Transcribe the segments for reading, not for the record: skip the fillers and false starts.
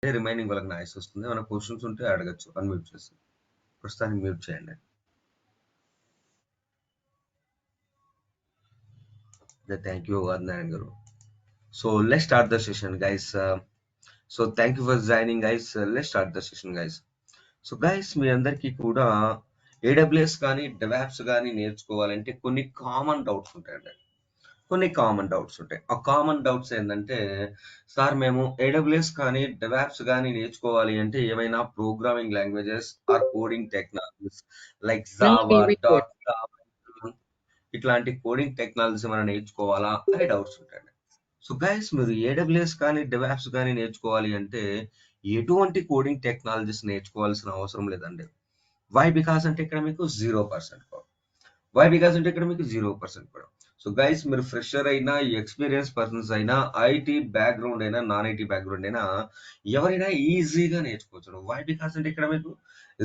Remaining వాళ్ళకి noise వస్తుంది. ఏమైనా క్వశ్చన్స్ ఉంటే అడగచ్చు అన్మ్యూట్ చేసి. ప్రస్తుతానికి మ్యూట్ చేయండి. Thank you Narayana garu. So let start the session guys. So thank you for joining guys. Let start the session guys. So guys మీ అందరికీ కూడా ఏడబ్ల్యూఎస్ కానీ డెవాప్స్ కానీ నేర్చుకోవాలంటే కొన్ని కామన్ డౌట్స్ ఉంటాయండి. ఆ కామన్ డౌట్స్ ఏంటంటే, సార్ మేము ఏడబ్ల్యూఎస్ కానీ డెవాప్స్ కానీ నేర్చుకోవాలి అంటే ఏమైనా programming languages or coding technologies like Java dot ఇట్లాంటి కోడింగ్ టెక్నాలజీస్ ఏమైనా నేర్చుకోవాలా అనే డౌట్స్ ఉంటాయండి. సో గైస్ మీరు ఏడబ్ల్యూఎస్ కానీ డెవాప్స్ కానీ నేర్చుకోవాలి అంటే ఎటువంటి కోడింగ్ టెక్నాలజీస్ నేర్చుకోవాల్సిన అవసరం లేదండి. వై బికాస్ అంటే ఇక్కడ మీకు 0% కూడా. సో గైస్ మీరు ఫ్రెషర్ అయినా ఎక్స్పీరియన్స్ పర్సన్స్ అయినా ఐటీ బ్యాక్గ్రౌండ్ అయినా నాన్ ఐటీ బ్యాక్గ్రౌండ్ అయినా ఎవరైనా ఈజీగా నేర్చుకోవచ్చు. వై బికాస్ అంటే ఇక్కడ మీకు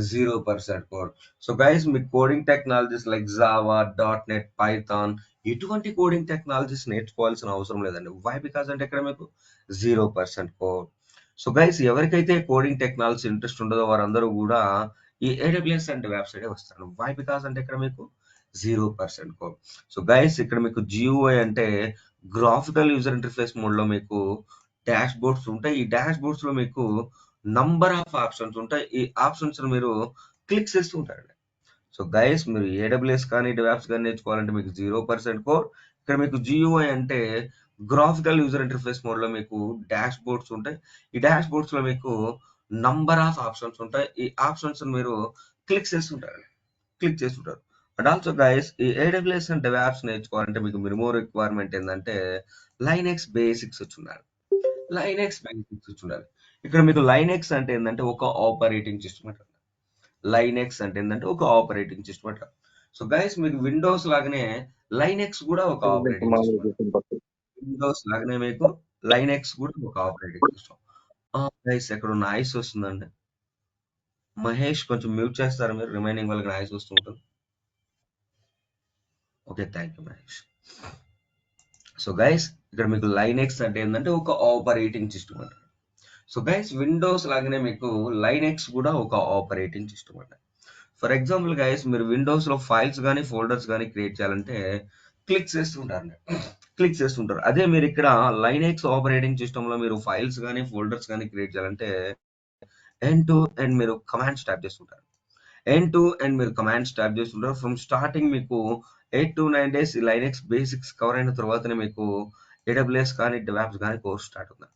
0% కోడ్. సో గైస్ మీకు coding technologies like Java dot net Python ఎటువంటి కోడింగ్ టెక్నాలజీస్ నేర్చుకోవాల్సిన అవసరం లేదండి. వై బికాస్ అంటే ఇక్కడ మీకు 0% కోడ్. సో గైస్ ఎవరికైతే కోడింగ్ టెక్నాలజీ ఇంట్రెస్ట్ ఉండదో వారందరూ కూడా ఈ ఏడబ్ల్యూఎస్ అండ్ వెబ్సైట్ వస్తాను. వై బికాస్ అంటే ఇక్కడ మీకు 0% కోడ్. సో గైస్ ఇక్కడ మీకు జియూఐ అంటే గ్రాఫికల్ యూజర్ ఇంటర్ఫేస్ మోడ్ లో మీకు డాష్ బోర్డ్స్ ఉంటాయి. ఈ డాష్ బోర్డ్స్ లో మీకు నంబర్ ఆఫ్ ఆప్షన్స్ ఉంటాయి. ఈ ఆప్షన్స్ మీరు క్లిక్ చేస్తూ ఉంటారండి. సో గైస్ మీరు ఏడబ్ల్యూఎస్ కానీ డెవాప్స్ కానీ నేర్చుకోవాలంటే మీకు 0% కోడ్. ఇక్కడ మీకు జియూఐ అంటే గ్రాఫికల్ యూజర్ ఇంటర్ఫేస్ మోడ్ లో మీకు డాష్ బోర్డ్స్ ఉంటాయి. ఈ డాష్ బోర్డ్స్ లో మీకు నంబర్ ఆఫ్ ఆప్షన్స్ ఉంటాయి. ఈ ఆప్షన్స్ మీరు క్లిక్ చేస్తుంటారు. అండ్ ఆల్సో గైస్ ఈ ఏడబ్ల్యూఎస్ అండ్ డెవాప్స్ నేర్చుకోవాలంటే మీకు మినిమం రిక్వైర్మెంట్ ఏంటంటే లైనెక్స్ బేసిక్స్ వచ్చి ఉండాలి. ఇక్కడ మీకు లైనెక్స్ అంటే ఏంటంటే ఒక ఆపరేటింగ్ సిస్టమ్ అంటారు. సో గైస్ మీకు విండోస్ లాగానే లైనెక్స్ కూడా ఒక ఆపరేటింగ్ సిస్టమ్. గైస్ ఎక్కడ నాయిస్ వస్తుందండి. మహేష్ కొంచెం మ్యూట్ చేస్తారా మీరు? రిమైనింగ్ వాళ్ళకి నాయిస్ వస్తుంటుంది. Okay, thank you Mahesh. So guys ఇక్కడ మీకు లైనెక్స్ అంటే ఏంటంటే ఒక ఆపరేటింగ్ సిస్టమ్ అంటారు. సో గైస్ విండోస్ లాగానే మీకు లైనెక్స్ కూడా ఒక ఆపరేటింగ్ సిస్టమ్ అంట. ఫర్ ఎగ్జాంపుల్ గైస్ మీరు విండోస్ లో ఫైల్స్ కానీ ఫోల్డర్స్ కానీ క్రియేట్ చేయాలంటే క్లిక్ చేస్తుంటారు. అదే మీరు ఇక్కడ లైనెక్స్ ఆపరేటింగ్ సిస్టమ్ లో మీరు ఫైల్స్ కానీ ఫోల్డర్స్ కానీ క్రియేట్ చేయాలంటే ఎండ్ టు ఎండ్ మీరు కమాండ్స్ టైప్ చేస్తుంటారు. ఫ్రమ్ స్టార్టింగ్ మీకు 8 to 9 days ఈ లైనెక్స్ బేసిక్స్ కవర్ అయిన తర్వాతనే మీకు ఏడబ్ల్యూఎస్ కానీ డెవాప్స్ కానీ కోర్స్ స్టార్ట్ అవుతుంది.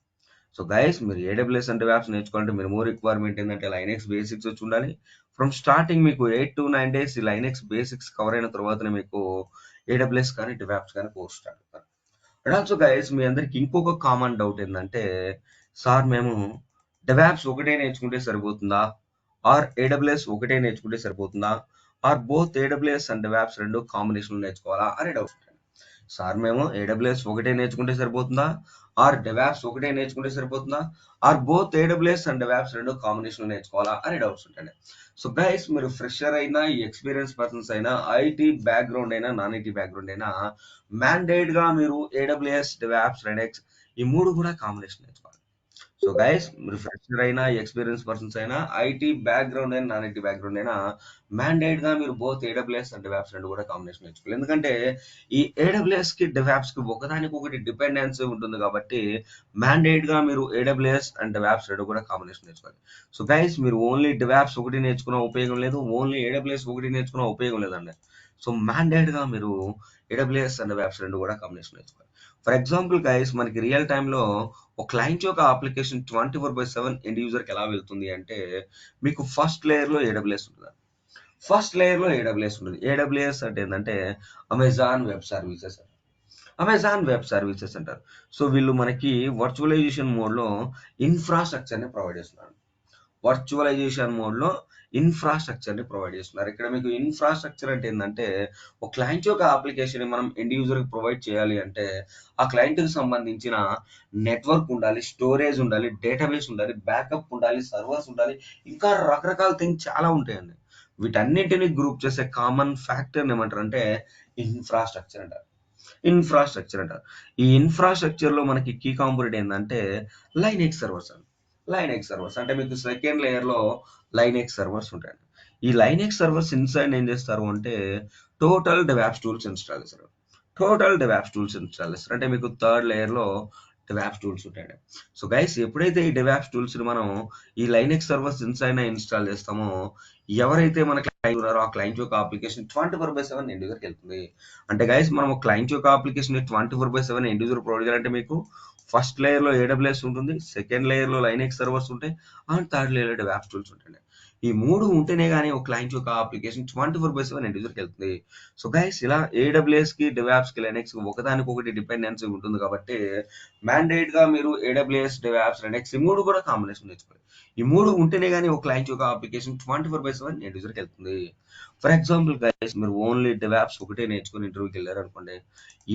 సో గైస్ మీరు ఏడబ్ల్యూఎస్ అండ్ డెవాప్స్ నేర్చుకోవాలంటే మినిమం రిక్వైర్మెంట్ ఏంటంటే లైనెక్స్ బేసిక్స్ వచ్చి ఉండాలి. ఫ్రమ్ స్టార్టింగ్ మీకు 8 to 9 days ఈ లైనెక్స్ బేసిక్స్ కవర్ అయిన తర్వాతనే మీకు ఏడబ్ల్యూఎస్ కానీ డెవాప్స్ కానీ కోర్స్ స్టార్ట్ అవుతారు. అండ్ ఆల్సో గైస్ మీ అందరికి ఇంకొక కామన్ డౌట్ ఏంటంటే, సార్ మేము డెవాప్స్ ఒకటే నేర్చుకుంటే సరిపోతుందా, ఆర్ ఏడబ్ల్యూఎస్ ఒకటే నేర్చుకుంటే సరిపోతుందా, or both AWS and DevOps రెండు కాంబినేషన్ నేర్చుకోవాలా అనే డౌట్. సార్ మేము ఏడబ్ల్యూఎస్ ఒకటే నేర్చుకుంటే సరిపోతుందా, ఆర్ డెవాప్స్ ఒకటే నేర్చుకుంటే సరిపోతుందా, or both AWS and DevOps రెండు కాంబినేషన్ నేర్చుకోవాలా అనే డౌట్స్ ఉంటాయి. సో గైస్ మీరు ఫ్రెషర్ అయినా ఎక్స్పీరియన్స్ పర్సన్స్ అయినా ఐటీ బ్యాక్గ్రౌండ్ అయినా నాన్ ఐటీ బ్యాక్గ్రౌండ్ అయినా మ్యాండేట్ గా మీరు ఏడబ్ల్యూఎస్ డెవాప్స్ రెడెక్స్ ఈ మూడు కూడా కాంబినేషన్ నేర్చుకోవాలి. సో గైస్ మీరు ఫ్రెషర్ అయినా ఎక్స్పీరియన్స్ పర్సన్స్ అయినా ఐటీ బ్యాక్గ్రౌండ్ అయినా నాన్ ఐటీ బ్యాక్గ్రౌండ్ అయినా మ్యాండేట్ గా మీరు బోత్ ఏడబ్ల్యూఎస్ అండ్ డెవాప్స్ రెండు కూడా కాంబినేషన్ నేర్చుకోవాలి. ఎందుకంటే ఈ ఏడబ్ల్యూఎస్ కి డెవాప్స్ కి ఒకదానికి ఒకటి డిపెండెన్సీ ఉంటుంది కాబట్టి మ్యాండేట్ గా మీరు ఏడబ్ల్యూఎస్ అండ్ డెవాప్స్ రెండు కూడా కాంబినేషన్ నేర్చుకోవాలి. సో గైస్ మీరు ఓన్లీ డెవాప్స్ ఒకటి నేర్చుకున్న ఉపయోగం లేదు, ఓన్లీ ఏడబ్ల్యూఎస్ ఒకటి నేర్చుకున్న ఉపయోగం లేదండి. సో మ్యాండేట్ గా మీరు ఏడబ్ల్యూఎస్ అండ్ డెవాప్స్ రెండు కూడా కాంబినేషన్ నేర్చుకోవాలి. ఫర్ ఎగ్జాంపుల్ గైస్ మనకి రియల్ టైమ్ లో ఒక క్లయింట్ యొక్క అప్లికేషన్ 24/7 ఎండ్ యూజర్ కి ఎలా వెళ్తుంది అంటే మీకు ఫస్ట్ లేయర్ లో ఏడబ్ల్యూఎస్ ఉంటుంది. ఏడబ్ల్యూఎస్ అంటే ఏంటంటే అమెజాన్ వెబ్ సర్వీసెస్ అంటారు. సో వీళ్ళు మనకి వర్చువలైజేషన్ మోడ్ లో ఇన్ఫ్రాస్ట్రక్చర్ ని ప్రొవైడ్ చేస్తున్నారు. ఇక్కడ మీకు ఇన్ఫ్రాస్ట్రక్చర్ అంటే ఏంటంటే ఒక క్లయింట్ యొక్క అప్లికేషన్ మనం ఎండ్ యూజర్ కి ప్రొవైడ్ చేయాలి అంటే ఆ క్లయింట్ కి సంబంధించిన నెట్వర్క్ ఉండాలి, స్టోరేజ్ ఉండాలి, డేటాబేస్ ఉండాలి, బ్యాకప్ ఉండాలి, సర్వర్స్ ఉండాలి, ఇంకా రకరకాల థింగ్స్ చాలా ఉంటాయండి. వీటన్నిటిని గ్రూప్ చేసే కామన్ ఫ్యాక్టర్ ఏమంటారు అంటే ఇన్ఫ్రాస్ట్రక్చర్ అంటారు. ఈ ఇన్ఫ్రాస్ట్రక్చర్ లో మనకి కీ కాంపోనెంట్ ఏంటంటే లైనెక్స్ సర్వర్స్. Linux servers. అంటే మీకు సెకండ్ లేయర్‌లో లైనెక్స్ సర్వర్స్ ఉంటాయండి. ఈ లైనెక్స్ సర్వర్స్ ఇన్‌సైడ్ ఏం చేస్తారు అంటే టోటల్ డెవాప్స్ టూల్స్ ఇన్‌స్టాల్ చేస్తారు. టోటల్ డెవాప్స్ టూల్స్ ఇన్‌స్టాల్ చేస్తారు. అంటే మీకు థర్డ్ లేయర్‌లో డెవాప్స్ టూల్స్ ఉంటాయండి. సో గైస్ ఎప్పుడైతే ఈ డెవాప్స్ టూల్స్‌ని మనం ఈ లైనెక్స్ సర్వర్స్ ఇన్‌సైడ్ ఇన్‌స్టాల్ చేస్తామో ఎవరైతే మన క్లయింట్ ఉన్నారో ఆ క్లయింట్ యొక్క అప్లికేషన్ 24/7 ఎండ్ యూజర్‌కి వెళ్తుంది. అంటే గైస్ మనం క్లయింట్ యొక్క అప్లికేషన్ 24/7 ఎండ్ యూజర్ ప్రొవైడ్ చేయాలంటే మీకు ఫస్ట్ లేయర్‌లో ఏడబ్ల్యూఎస్ ఉంటుంది. సెకండ్ లేయర్‌లో లైనెక్స్ సర్వర్స్ ఉంటాయి. అండ్ థర్డ్ లేయర్‌లో డెవాప్స్ టూల్స్ ఉంటాయండి. ఈ 3 ఉంటేనే గాని ఒక క్లయింట్ యొక్క అప్లికేషన్ 24/7 ఎండ్ యూజర్‌కి వెళ్తుంది. సో గైస్ ఇలా ఏడబ్ల్యూఎస్‌కి, డెవాప్స్‌కి, లైనెక్స్‌కి ఒకదానికొకటి డిపెండెన్సీ ఉంటుంది కాబట్టి మ్యాండేట్‌గా మీరు ఏడబ్ల్యూఎస్, డెవాప్స్, లైనెక్స్ ఈ 3 కూడా కాంబినేషన్ నేర్చుకోవాలి. ఈ 3 ఉంటేనే గాని ఒక క్లయింట్ యొక్క అప్లికేషన్ 24/7 ఎండ్ యూజర్‌కి వెళ్తుంది. ఫర్ ఎగ్జాంపుల్ గైస్ మీరు ఓన్లీ డెవాప్స్ ఒకటే నేర్చుకొని ఇంటర్వ్యూకి వెళ్లారనుకోండి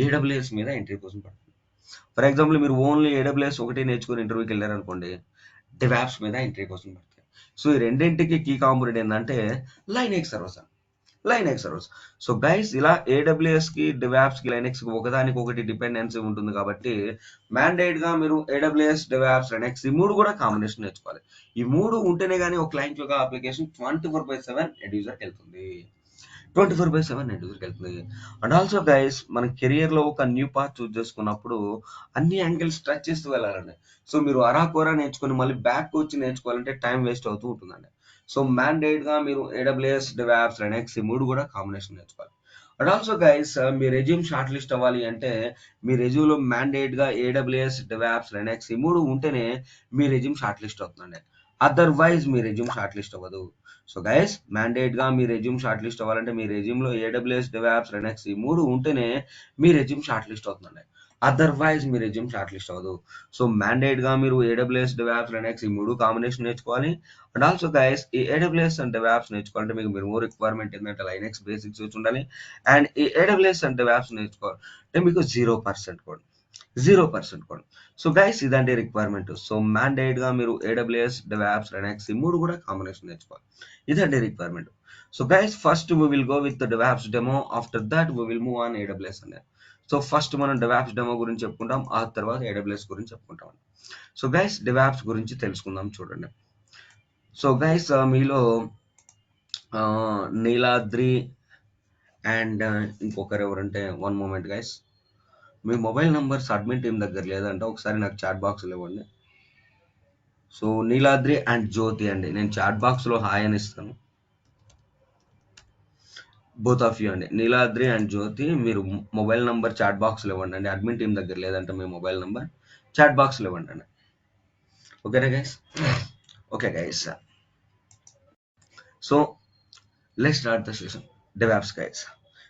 ఏడబ్ల్యూఎస్ మీద ఎంట్రీ కోసం పడుతుంది. ఫర్ ఎగ్జాంపుల్ మీరు ఓన్లీ ఏడబ్ల్యూఎస్ ఒకటి నేర్చుకొని ఇంటర్వ్యూకి వెళ్ళారనుకోండి డెవాప్స్ మీద ఎంట్రీ కోసం పడతాయి. సో ఈ రెండింటికి కీ కాంపోనెంట్ ఏంటంటే Linux servers. Linux servers. So guys ఇలా ఏడబ్ల్యూఎస్‌కి, డెవాప్స్‌కి, లైనెక్స్‌కి ఒకదానికొకటి డిపెండెన్సీ ఉంటుంది కాబట్టి మ్యాండేట్‌గా మీరు ఏడబ్ల్యూఎస్, డెవాప్స్, లైనెక్స్ ఈ 3 కూడా కాంబినేషన్ నేర్చుకోవాలి. ఈ 3 ఉంటేనే గాని ఒక క్లయింట్ యొక్క అప్లికేషన్ 24/7 ఎండ్ యూజర్‌కి వెళ్తుంది. 24/7 ఎండ్ యూజర్‌కి వెళ్తుంది. అండ్ ఆల్సో గైస్ మన కెరియర్‌లో ఒక న్యూ పాత్ చూజ్ చేసుకున్నప్పుడు అన్ని యాంగిల్స్ టచ్ చేస్తూ వెళ్ళాలండి. సో మీరు అరాకొరా నేర్చుకొని మళ్ళీ బ్యాక్ వచ్చి నేర్చుకోవాలంటే టైం వేస్ట్ అవుతూ ఉంటుందండి. సో మ్యాండేట్‌గా మీరు ఏడబ్ల్యూఎస్, డెవాప్స్, లైనెక్స్ ఈ 3 కూడా కాంబినేషన్ నేర్చుకోవాలి. And also guys me resume short list అవ్వాలి అంటే మీ రెజ్యూమ్‌లో మ్యాండేట్‌గా ఏడబ్ల్యూఎస్, డెవాప్స్, లైనెక్స్ ఈ 3 ఉంటేనే మీ రెజ్యూమ్ షార్ట్ లిస్ట్ అవుతుందండి. అదర్‌వైజ్ మీ రెజ్యూమ్ షార్ట్ లిస్ట్ అవ్వదు. సో గైస్ మ్యాండేట్‌గా మీ రెజ్యూమ్ షార్ట్ లిస్ట్ అవ్వాలంటే మీ రెజ్యూమ్‌లో ఏడబ్ల్యూఎస్, డెవాప్స్, లైనెక్స్ ఈ 3 ఉంటేనే మీ రెజ్యూమ్ షార్ట్ లిస్ట్ అవుతుందండి. అదర్‌వైజ్ మీ రెజ్యూమ్ షార్ట్ లిస్ట్ అవ్వదు. సో మ్యాండేట్‌గా మీరు ఏడబ్ల్యూఎస్, డెవాప్స్, లైనెక్స్ ఈ 3 కాంబినేషన్ నేర్చుకోవాలి. అండ్ ఆల్సో గైస్ ఈ ఏడబ్ల్యూఎస్ అండ్ డెవాప్స్ నేర్చుకోవాలంటే మీకు మినిమమ్ రిక్వైర్మెంట్ ఏంటంటే లైనెక్స్ బేసిక్స్ వచ్చి ఉండాలి. అండ్ ఈ ఏడబ్ల్యూఎస్ అండ్ డెవాప్స్ నేర్చుకోవాలంటే మీకు 0% కోడ్. 0% కోడ్. సో గైస్ ఇదండి రిక్వైర్మెంట్. సో మ్యాండేట్‌గా మీరు ఏడబ్ల్యూఎస్, డెవాప్స్, లైనెక్స్ ఈ 3 కూడా కాంబినేషన్ నేర్చుకోవాలి. ఇదండి requirement. So guys first we will go with the DevOps demo. After that we will move on AWS అండి. So first మనం డెవాప్స్ డెమో గురించి చెప్పుకుంటాం. ఆ తర్వాత ఏడబ్ల్యూఎస్ గురించి చెప్పుకుంటాం. సో గైస్ డెవాప్స్ గురించి తెలుసుకుందాం చూడండి. సో గైస్ మీలో నీలాద్రి అండ్ ఇంకొకరు ఎవరంటే వన్ మూమెంట్ గైస్. మీ మొబైల్ నంబర్స్ అడ్మిన్ టీమ్ దగ్గర లేదంటే ఒకసారి నాకు చాట్ బాక్స్‌లో ఇవ్వండి. సో నీలాద్రి అండ్ జ్యోతి అండి. నేను చాట్ బాక్స్‌లో హాయ్ అని ఇస్తాను. బోత్ ఆఫ్ యూ అండి. నీలాద్రి అండ్ జ్యోతి మీరు మొబైల్ నంబర్ చాట్ బాక్స్‌లో ఇవ్వండి అండి. అడ్మిన్ టీమ్ దగ్గర లేదంటే మీ మొబైల్ నంబర్ చాట్ బాక్స్‌లో ఇవ్వండి అండి. ఓకేనా guys? Okay guys. So let's start the session. DevOps guys.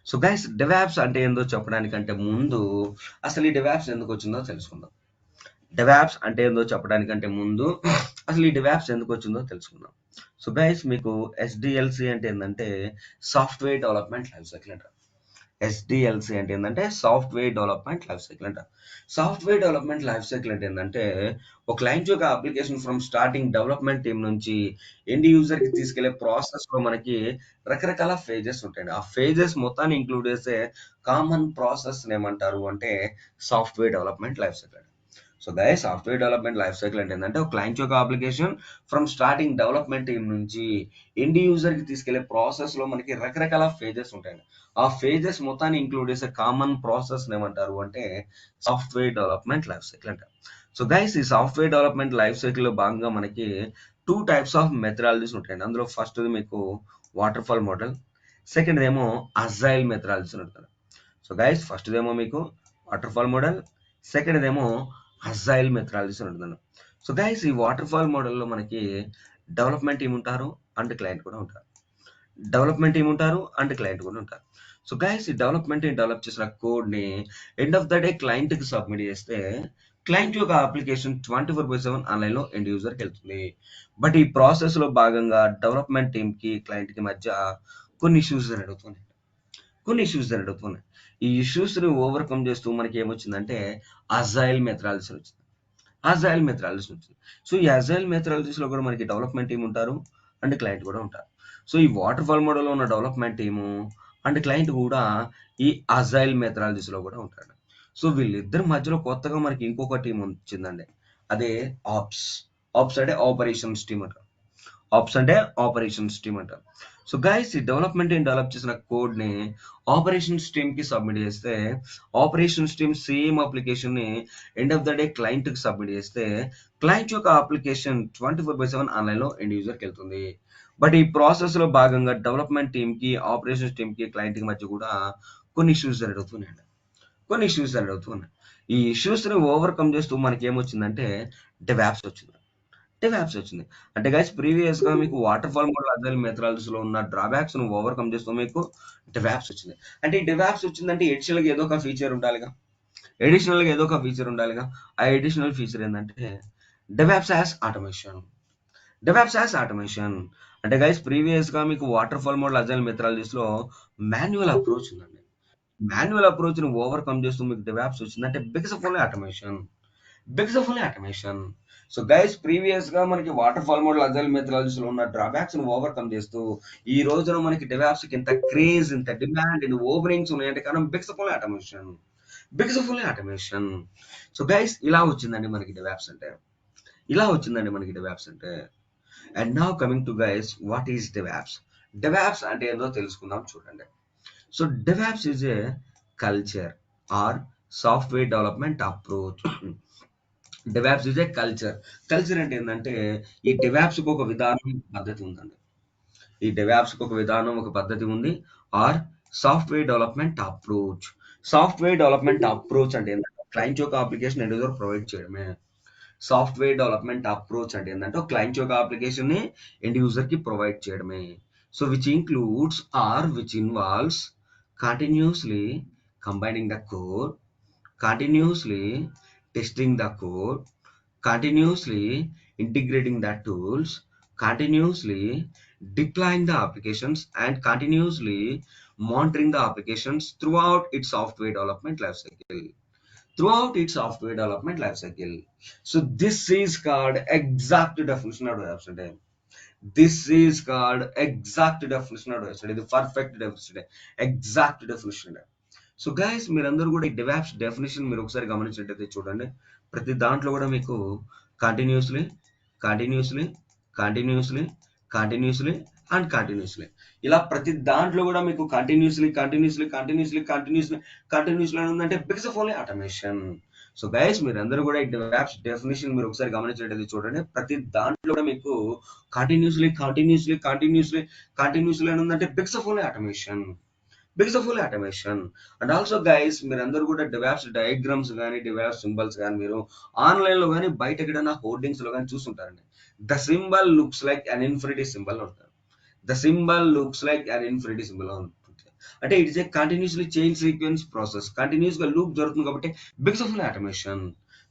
So guys DevOps అంటే ఏందో చెప్పడానికంటే ముందు అసలు ఈ డెవాప్స్ ఎందుకు వచ్చిందో తెలుసుకుందాం. డెవాప్స్ అంటే ఏందో చెప్పడానికంటే ముందు అసలు ఈ డెవాప్స్ ఎందుకు వచ్చిందో తెలుసుకుందాం. సో గైస్ మీకు ఎస్డిఎల్సి అంటే ఏంటంటే సాఫ్ట్వేర్ డెవలప్మెంట్ లైఫ్ సైకిల్ అంటారు. ఎస్డిఎల్సి అంటే ఏంటంటే సాఫ్ట్వేర్ డెవలప్మెంట్ లైఫ్ సైకిల్ అంటారు. సాఫ్ట్వేర్ డెవలప్మెంట్ లైఫ్ సైకిల్ అంటే ఏంటంటే ఒక క్లయింట్ యొక్క application from starting development team నుంచి ఎండ్ యూజర్ కి తీసుకెళ్లే ప్రాసెస్ లో మనకి రకరకాల ఫేజెస్ ఉంటాయండి. ఆ ఫేజెస్ మొత్తాన్ని ఇంక్లూడ్ చేసే కామన్ ప్రాసెస్ ఏమంటారు అంటే software development life cycle. So guys software development life cycle అంటే ఏంటంటే ఒక క్లయింట్ యొక్క application from starting development team నుంచి ఎండ్ యూజర్ కి తీసుకెళ్లే ప్రాసెస్ లో మనకి రకరకాల ఫేజెస్ ఉంటాయండి. ఆ ఫేజెస్ మొత్తాన్ని ఇంక్లూడ్ చేసే కామన్ ప్రాసెస్ ఏమంటారు అంటే సాఫ్ట్వేర్ డెవలప్మెంట్ లైఫ్ సైకిల్ అంటారు. సో గైస్ ఈ సాఫ్ట్వేర్ డెవలప్మెంట్ లైఫ్ సైకిల్ లో భాగంగా మనకి 2 టైప్స్ ఆఫ్ మెథడాలజీస్ ఉంటాయండి. అందులో ఫస్ట్ మీకు వాటర్ ఫాల్ మోడల్, సెకండ్ ఏమో అజైల్ మెథడాలజీస్ ఉంటుంది. సో గైస్ ఫస్ట్ ఏమో మీకు వాటర్ ఫాల్ మోడల్, సెకండ్ ఏమో అజైల్ మెథడాలజీస్ ఉంటుంది. సో గైస్ ఈ వాటర్ ఫాల్ మోడల్లో మనకి డెవలప్మెంట్ టీమ్ ఉంటారు అండ్ క్లయింట్ కూడా ఉంటారు. డెవలప్మెంట్ టీమ్ ఉంటారు అండ్ క్లయింట్ కూడా ఉంటారు. సో గైస్ ఈ డెవలప్మెంట్ టీమ్ డెవలప్ చేసిన కోడ్ ని end of the day client కి సబ్మిట్ చేస్తే క్లయింట్ యొక్క అప్లికేషన్ 24/7 ఆన్లైన్ లో ఎండ్ యూజర్ కి వెళ్తుంది. బట్ ఈ ప్రాసెస్ లో భాగంగా డెవలప్మెంట్ టీమ్ కి క్లయింట్ కి మధ్య కొన్ని ఇష్యూస్ జరుగుతున్నాయి. ఈ ఇష్యూస్ ని ఓవర్కమ్ చేస్తూ మనకి ఏమొచ్చిందంటే అజైల్ మెథడాలజీ వచ్చింది. సో ఈ అజైల్ మెథడాలజీస్ లో కూడా మనకి డెవలప్మెంట్ టీమ్ ఉంటారు అండ్ క్లయింట్ కూడా ఉంటారు. సో ఈ వాటర్ ఫాల్ మోడల్ లో ఉన్న డెవలప్మెంట్ టీము అండ్ క్లయింట్ కూడా ఈ అజైల్ మెథడాలజీస్ లో కూడా ఉంటారు. సో వీళ్ళిద్దరి మధ్యలో కొత్తగా మనకి ఇంకొక టీం వచ్చిందండి. అదే ఆప్స్. ఆప్స్ అంటే ఆపరేషన్ స్ట్రీమ్ అంటారు. ఆప్స్ అంటే ఆపరేషన్ స్ట్రీమ్ అంటారు. సో గైస్ ఈ డెవలప్మెంట్ టీం డెవలప్ చేసిన కోడ్ ని ఆపరేషన్ స్ట్రీమ్ కి సబ్మిట్ చేస్తే ఆపరేషన్ స్ట్రీమ్ సేమ్ అప్లికేషన్ ని end of the day client కి సబ్మిట్ చేస్తే క్లయింట్ యొక్క అప్లికేషన్ 24/7 ఆన్లైన్ లో ఎండ్ యూజర్ కి వెళ్తుంది. బట్ ఈ ప్రాసెస్ లో భాగంగా డెవలప్మెంట్ టీమ్ కి ఆపరేషన్ టీమ్ కి క్లయింట్ కి మధ్య కూడా కొన్ని ఇష్యూస్ జరుగుతున్నాయండి. కొన్ని ఇష్యూస్ జరుగుతున్నాయి. ఈ ఇష్యూస్ ని ఓవర్కమ్ చేస్తూ మనకి ఏమొచ్చిందంటే డెవాప్స్ వచ్చింది. డెవాప్స్ వచ్చింది. అంటే గైస్ ప్రీవియస్ గా మీకు water fall model agile methodologies లో ఉన్న డ్రాబ్యాక్స్ ను ఓవర్కమ్ చేస్తూ మీకు డెవాప్స్ వచ్చింది. అంటే ఈ డెవాప్స్ వచ్చిందంటే ఎడిషనల్ గా ఏదో ఒక ఫీచర్ ఉండాలిగా. ఎడిషనల్ గా ఏదో ఒక ఫీచర్ ఉండాలిగా. ఆ ఎడిషనల్ ఫీచర్ ఏంటంటే DevOps as automation. DevOps as automation. అంటే గైస్ ప్రీవియస్ గా మీకు water fall model agile methodologies లో మాన్యువల్ అప్రోచ్ ఉందండి. మాన్యువల్ అప్రోచ్ ని ఓవర్కమ్ చేస్తూ మీకు డెవాప్స్ వచ్చిందంటే because of only automation. Because of only automation. So guys previous గా మనకి water fall model agile methodologies లో ఉన్న డ్రాబ్యాక్స్ ను ఓవర్కమ్ చేస్తూ ఈ రోజున మనకి డెవాప్స్ కి ఇంత క్రేజ్, ఇంత డిమాండ్, ఇన్ని ఓపెనింగ్స్ ఉన్నాయంటే కారణం because of only automation. Because of only automation. So guys ఇలా వచ్చిందండి మనకి డెవాప్స్ అంటే. ఇలా వచ్చిందండి మనకి డెవాప్స్ అంటే. And now coming to guys what is DevOps. DevOps అంటే ఏందో తెలుసుకుందాం చూడండి. So DevOps is a culture or software development approach. DevOps is a culture. Culture అంటే ఏంటంటే ఈ DevOps కి ఒక విధానం, పద్ధతి ఉందండి. ఈ DevOps కి ఒక విధానం, ఒక పద్ధతి ఉంది. Or software development approach. Software development approach అంటే ఏంటంటే క్లయింట్ యొక్క అప్లికేషన్ ఎండ్ యూజర్ ప్రొవైడ్ చేయడమే. సాఫ్ట్వేర్ డెవలప్మెంట్ అప్రోచ్ అంటే ఏంటంటే క్లయింట్ యొక్క అప్లికేషన్ ని ఎండ్ యూజర్ కి ప్రొవైడ్ చేయడమే. So which includes or which involves continuously combining the code, continuously testing the code, continuously integrating the tools, continuously deploying the applications, and continuously monitoring the applications throughout its software development lifecycle. Throughout its software development lifecycle. So this is called exact definition of DevOps. This is called exact definition of DevOps. ఇది perfect definition, exact definition. So guys మీరందరూ కూడా ఈ DevOps definition మీరు ఒకసారి గమనించినట్టయితే చూడండి. ప్రతి దాంట్లో కూడా మీకు continuously, continuously, continuously, continuously and continuously, ఇలా ప్రతి దాంట్లో కూడా మీకు continuously, continuously, continuously, continuously, continuously అని ఉందంటే because of only automation. So guys మీరందరూ కూడా ఈ డెవాప్స్ డెఫినేషన్ మీరు ఒకసారి గమనించినట్టయితే చూడండి. ప్రతి దాంట్లో కూడా మీకు కంటిన్యూస్లీ, కంటిన్యూస్లీ, కంటిన్యూస్లీ, కంటిన్యూస్లీ అని ఉందంటే because of only automation. Because of only automation. And also guys మీరందరూ కూడా డెవాప్స్ డయాగ్రామ్స్ కానీ డెవాప్స్ సింబల్స్ కానీ మీరు ఆన్లైన్ లో కానీ బయట ఎక్కడైనా హోర్డింగ్స్ లో కానీ చూస్తుంటారండి. The symbol looks like an infinity symbol ఉంటారు. The symbol looks like an infinity symbol ఉంటుంది. అంటే it is a continuously chain sequence process. Continuous గా లూప్ జరుగుతుంది కాబట్టి because of automation.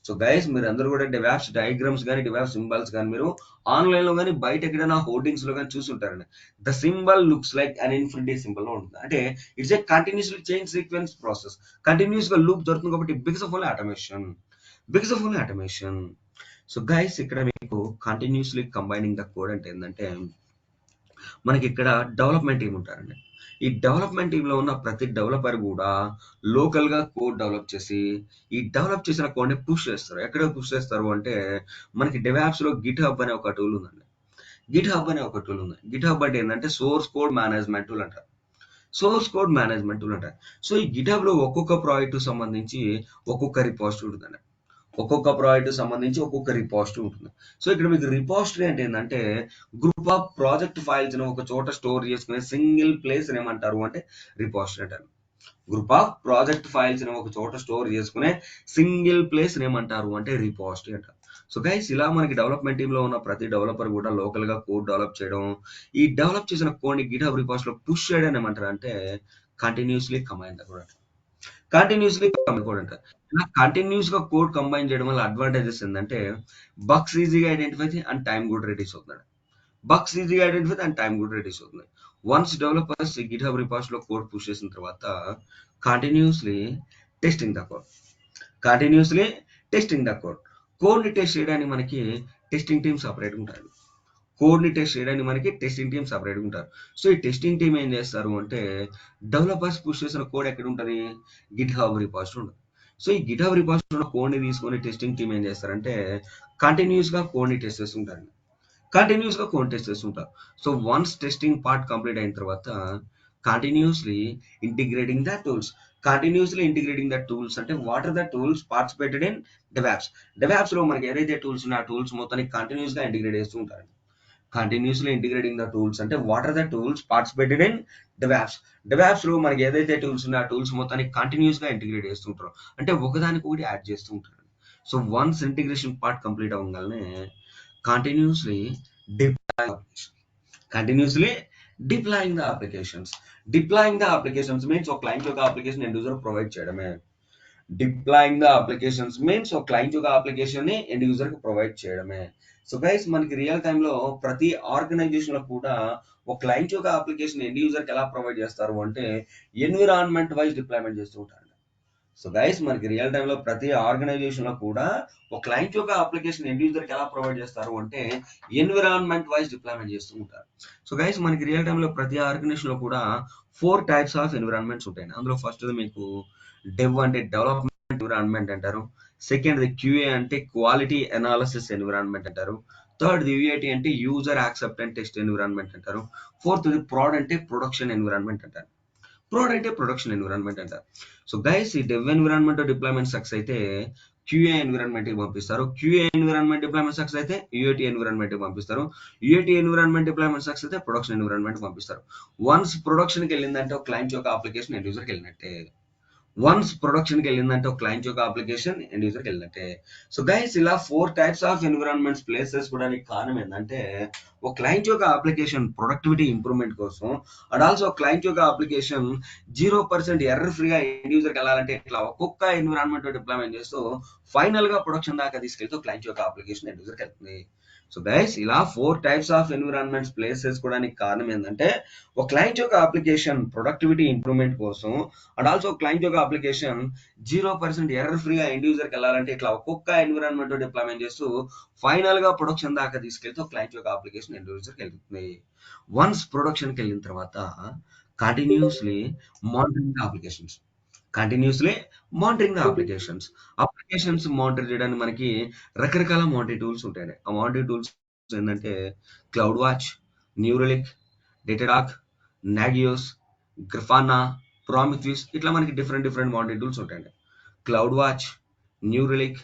So guys మీరు అందరూ కూడా డెవాప్స్ డయాగ్రామ్స్ కానీ డెవాప్స్ సింబల్స్ కానీ మీరు ఆన్లైన్ లో కానీ బయట ఎక్కడైనా హోర్డింగ్స్ లో కానీ చూస్తుంటారండి. The symbol looks like an infinity symbol లో ఉంటుంది. అంటే it's a continuously chain sequence process. Continuous గా లూప్ జరుగుతుంది కాబట్టి because of automation. Because of automation. So guys ఇక్కడ మీకు కంటిన్యూస్లీ కంబైనింగ్ ద కోడ్ అంటే ఏంటంటే మనకి ఇక్కడ డెవలప్మెంట్ టీమ్ ఉంటారండి. ఈ డెవలప్మెంట్ టీమ్ లో ఉన్న ప్రతి డెవలపర్ కూడా లోకల్ గా కోడ్ డెవలప్ చేసి ఈ డెవలప్ చేసిన కోడ్ ని పుష్ చేస్తారు. ఎక్కడ పుష్ చేస్తారు అంటే మనకి డెవాప్స్ లో గిట్ హబ్ అనే ఒక టూల్ ఉందండి. గిట్ హబ్ అనే ఒక టూల్ ఉంది. గిట్ హబ్ అంటే ఏంటంటే సోర్స్ కోడ్ మేనేజ్మెంట్ టూల్ అంటారు. సోర్స్ కోడ్ మేనేజ్మెంట్ టూల్ అంటారు. సో ఈ గిట్ హబ్ లో ఒక్కొక్క ప్రాజెక్ట్ సంబంధించి ఒక్కొక్క రిపోజిటరీ ఉంటుందండి. ఒక్కొక్క ప్రాజెక్ట్ సంబంధించి ఒక్కొక్క రిపోజిటరీ ఉంటుంది. సో ఇక్కడ మీకు రిపోజిటరీ అంటే ఏంటంటే గ్రూప్ ఆఫ్ ప్రాజెక్ట్ ఫైల్స్ ని ఒక చోట స్టోర్ చేసుకునే సింగిల్ ప్లేస్ ఏమంటారు అంటే రిపోజిటరీ అంటారు. గ్రూప్ ఆఫ్ ప్రాజెక్ట్ ఫైల్స్ ని ఒక చోట స్టోర్ చేసుకునే సింగిల్ ప్లేస్ ఏమంటారు అంటే రిపోజిటరీ అంటారు. సో గైస్ ఇలా మనకి డెవలప్మెంట్ టీమ్ లో ఉన్న ప్రతి డెవలపర్ కూడా లోకల్ గా కోడ్ డెవలప్ చేయడం, ఈ డెవలప్ చేసిన కోడ్ ని గిట్ హబ్ రిపోజిటరీ లో పుష్ చేయడం ఏమంటారు అంటే కంటిన్యూస్లీ కంబైన్ కూడా. కంటిన్యూస్లీ కంబైన్ కోడ్ అంటారు. ఇలా కంటిన్యూస్ గా కోడ్ కంబైన్ చేయడం వల్ల అడ్వాంటేజెస్ ఏంటంటే బగ్స్ ఈజీగా ఐడెంటిఫై అండ్ టైం కూడా రెడ్యూస్ అవుతుంది. బగ్స్ ఈజీగా ఐడెంటిఫై అండ్ టైం కూడా రెడ్యూస్ అవుతుంది. Once developers Git hub repository లో కోడ్ పుష్ చేసిన తర్వాత continuously testing the code. Continuously testing the code. Code ని టెస్ట్ చేయడానికి మనకి టెస్టింగ్ టీమ్ సపరేట్ ఉంటారు. కోడ్ ని టెస్ట్ చేయడానికి మనకి టెస్టింగ్ టీమ్ సపరేట్ ఉంటారు. సో ఈ టెస్టింగ్ టీమ్ ఏం చేస్తారు అంటే డెవలపర్స్ పుష్ చేసిన కోడ్ ఎక్కడ ఉంటుంది గిట్ హబ్ రిపోజిటరీ ఉంటుంది. సో ఈ గిటాబ్ రిపాజిటరీలో కోడ్ని తీసుకొని టెస్టింగ్ టీమ్ ఏం చేస్తారంటే కంటిన్యూస్గా కోడ్ని టెస్ట్ చేస్తుంటారు. కంటిన్యూస్గా కోడ్ టెస్ట్ చేస్తుంటారు. So once testing part complete అయిన తర్వాత continuously integrating the tools. Continuously integrating the tools అంటే what are the tools participated in DevOps. డెవాప్స్లో మనకి ఏదైతే టూల్స్ ఉన్నాయో ఆ టూల్స్ మొత్తాన్ని కంటిన్యూస్గా ఇంటిగ్రేట్ చేస్తూ ఉంటారు. కంటిన్యూస్లీ ఇంటిగ్రేటింగ్ ద టూల్స్ అంటే what are the tools participated in DevOps. డెవాప్స్లో మనకి ఏదైతే టూల్స్ ఉన్నాయో ఆ టూల్స్ మొత్తాన్ని కంటిన్యూస్గా ఇంటిగ్రేట్ చేస్తుంటారు. అంటే ఒకదానికి ఒకటి యాడ్ చేస్తూ ఉంటారు. So once integration part complete అవ్వగానే continuously continuously deploying the applications. Deploying the applications means ఒక క్లయింట్ యొక్క అప్లికేషన్ ఎండ్ యూజర్ ప్రొవైడ్ చేయడమే. డిప్లాయింగ్ ద అప్లికేషన్స్ మీన్స్ ఒక క్లయింట్ యొక్క అప్లికేషన్ ని ఎండ్ యూజర్ కి ప్రొవైడ్ చేయడమే. సో గైస్ మనకి రియల్ టైమ్ లో ప్రతి ఆర్గనైజేషన్ లో కూడా ఒక క్లయింట్ యొక్క అప్లికేషన్ ఎండ్ యూజర్ కి ఎలా ప్రొవైడ్ చేస్తారు అంటే ఎన్విరాన్మెంట్ వైజ్ డిప్లాయ్మెంట్ చేస్తూ ఉంటారు. సో గైస్ మనకి రియల్ టైమ్ లో ప్రతి ఆర్గనైజేషన్ లో కూడా ఒక క్లయింట్ యొక్క అప్లికేషన్ ఎండ్ యూజర్ కి ఎలా ప్రొవైడ్ చేస్తారు అంటే ఎన్విరాన్మెంట్ వైజ్ డిప్లాయ్మెంట్ చేస్తూ ఉంటారు. సో గైస్ మనకి రియల్ టైమ్ లో ప్రతి ఆర్గనైజేషన్ లో కూడా 4 టైప్స్ ఆఫ్ ఎన్విరాన్మెంట్స్ ఉంటాయి. అందులో ఫస్ట్ మీకు డెవ్ అంటే డెవలప్మెంట్ ఎన్విరాన్మెంట్ అంటారు. సెకండ్ క్యూఏ అంటే క్వాలిటీ అనాలిసిస్ ఎన్విరాన్మెంట్ అంటారు. థర్డ్ యూఏటి అంటే యూజర్ యాక్సెప్టెంట్ టెస్ట్ ఎన్విరాన్మెంట్ అంటారు. ఫోర్త్ ప్రాడ్ అంటే ప్రొడక్షన్ ఎన్విరాన్మెంట్ అంటారు. ప్రోడ్ అంటే ప్రొడక్షన్ ఎన్విరాన్మెంట్ అంటారు. సో గైస్ ఈ డెవ్ ఎన్విరాన్మెంట్ డిప్లాయ్మెంట్ సక్సెస్ అయితే క్యూఏ ఎన్విరాన్మెంట్ కి పంపిస్తారు. క్యూఏ ఎన్విరాన్మెంట్ డిప్లాయ్మెంట్ సక్సెస్ అయితే యూఏటి ఎన్విరాన్మెంట్ కి పంపిస్తారు. యూఏటి ఎన్విరాన్మెంట్ డిప్లాయ్మెంట్ సక్సెస్ అయితే ప్రొడక్షన్ ఎన్విరాన్మెంట్ పంపిస్తారు. వన్స్ ప్రొడక్షన్ కి వెళ్ళిందంటే ఒక క్లయింట్ యొక్క అప్లికేషన్ ఎండ్ యూజర్ కి వెళ్ళినట్టే. వన్స్ ప్రొడక్షన్ కి వెళ్ళిందంటే ఒక క్లయింట్ యొక్క అప్లికేషన్ ఎండ్ యూజర్ కి వెళ్ళినట్టే. సో గైస్ ఇలా 4 టైప్స్ ఆఫ్ ఎన్విరాన్మెంట్స్ ప్లేస్ చేసుకోవడానికి కారణం ఏంటంటే ఒక క్లయింట్ యొక్క అప్లికేషన్ ప్రొడక్టివిటీ ఇంప్రూవ్మెంట్ కోసం అండ్ ఆల్సో క్లయింట్ యొక్క అప్లికేషన్ 0% ఎర్రర్ ఫ్రీగా ఎండ్ యూజర్కి వెళ్ళాలంటే ఇట్లా ఒక్కొక్క ఎన్విరాన్మెంట్ డిప్లాయ్మెంట్ చేస్తూ ఫైనల్ గా ప్రొడక్షన్ దాకా తీసుకెళ్తూ క్లయింట్ యొక్క అప్లికేషన్ ఎండ్ యూజర్కి వెళ్తుంది. సో గైస్ ఇలా 4 టైప్స్ ఆఫ్ ఎన్విరాన్మెంట్స్ ప్లేస్ చేసుకోవడానికి కారణం ఏంటంటే ఒక క్లయింట్ యొక్క అప్లికేషన్ ప్రొడక్టివిటీ ఇంప్రూవ్మెంట్ కోసం అండ్ ఆల్సో క్లయింట్ యొక్క అప్లికేషన్ 0% ఎర్రర్ ఫ్రీగా ఎండ్ యూజర్కి వెళ్ళాలంటే ఇట్లా ఒక్కొక్క ఎన్విరాన్మెంట్ డిప్లాయ్మెంట్ చేస్తూ ఫైనల్ గా ప్రొడక్షన్ దాకా తీసుకెళ్తూ క్లయింట్ యొక్క అప్లికేషన్ ఎండ్ యూజర్కి వెళ్తుంది. వన్స్ ప్రొడక్షన్కి వెళ్ళిన తర్వాత continuously monitoring the applications. Continuously monitoring the applications monitor చేయడానికి మనకి రకరకాల మానిటరింగ్ టూల్స్ ఉంటాయి. ఆ మానిటరింగ్ టూల్స్ ఏంటంటే క్లౌడ్ వాచ్, న్యూరలిక్, డేటాడాక్, నాగియోస్, గ్రిఫానా, ప్రామిథియస్ ఇట్లా మనకి డిఫరెంట్ మానిటరింగ్ టూల్స్ ఉంటాయండి. క్లౌడ్ వాచ్, న్యూరలిక్,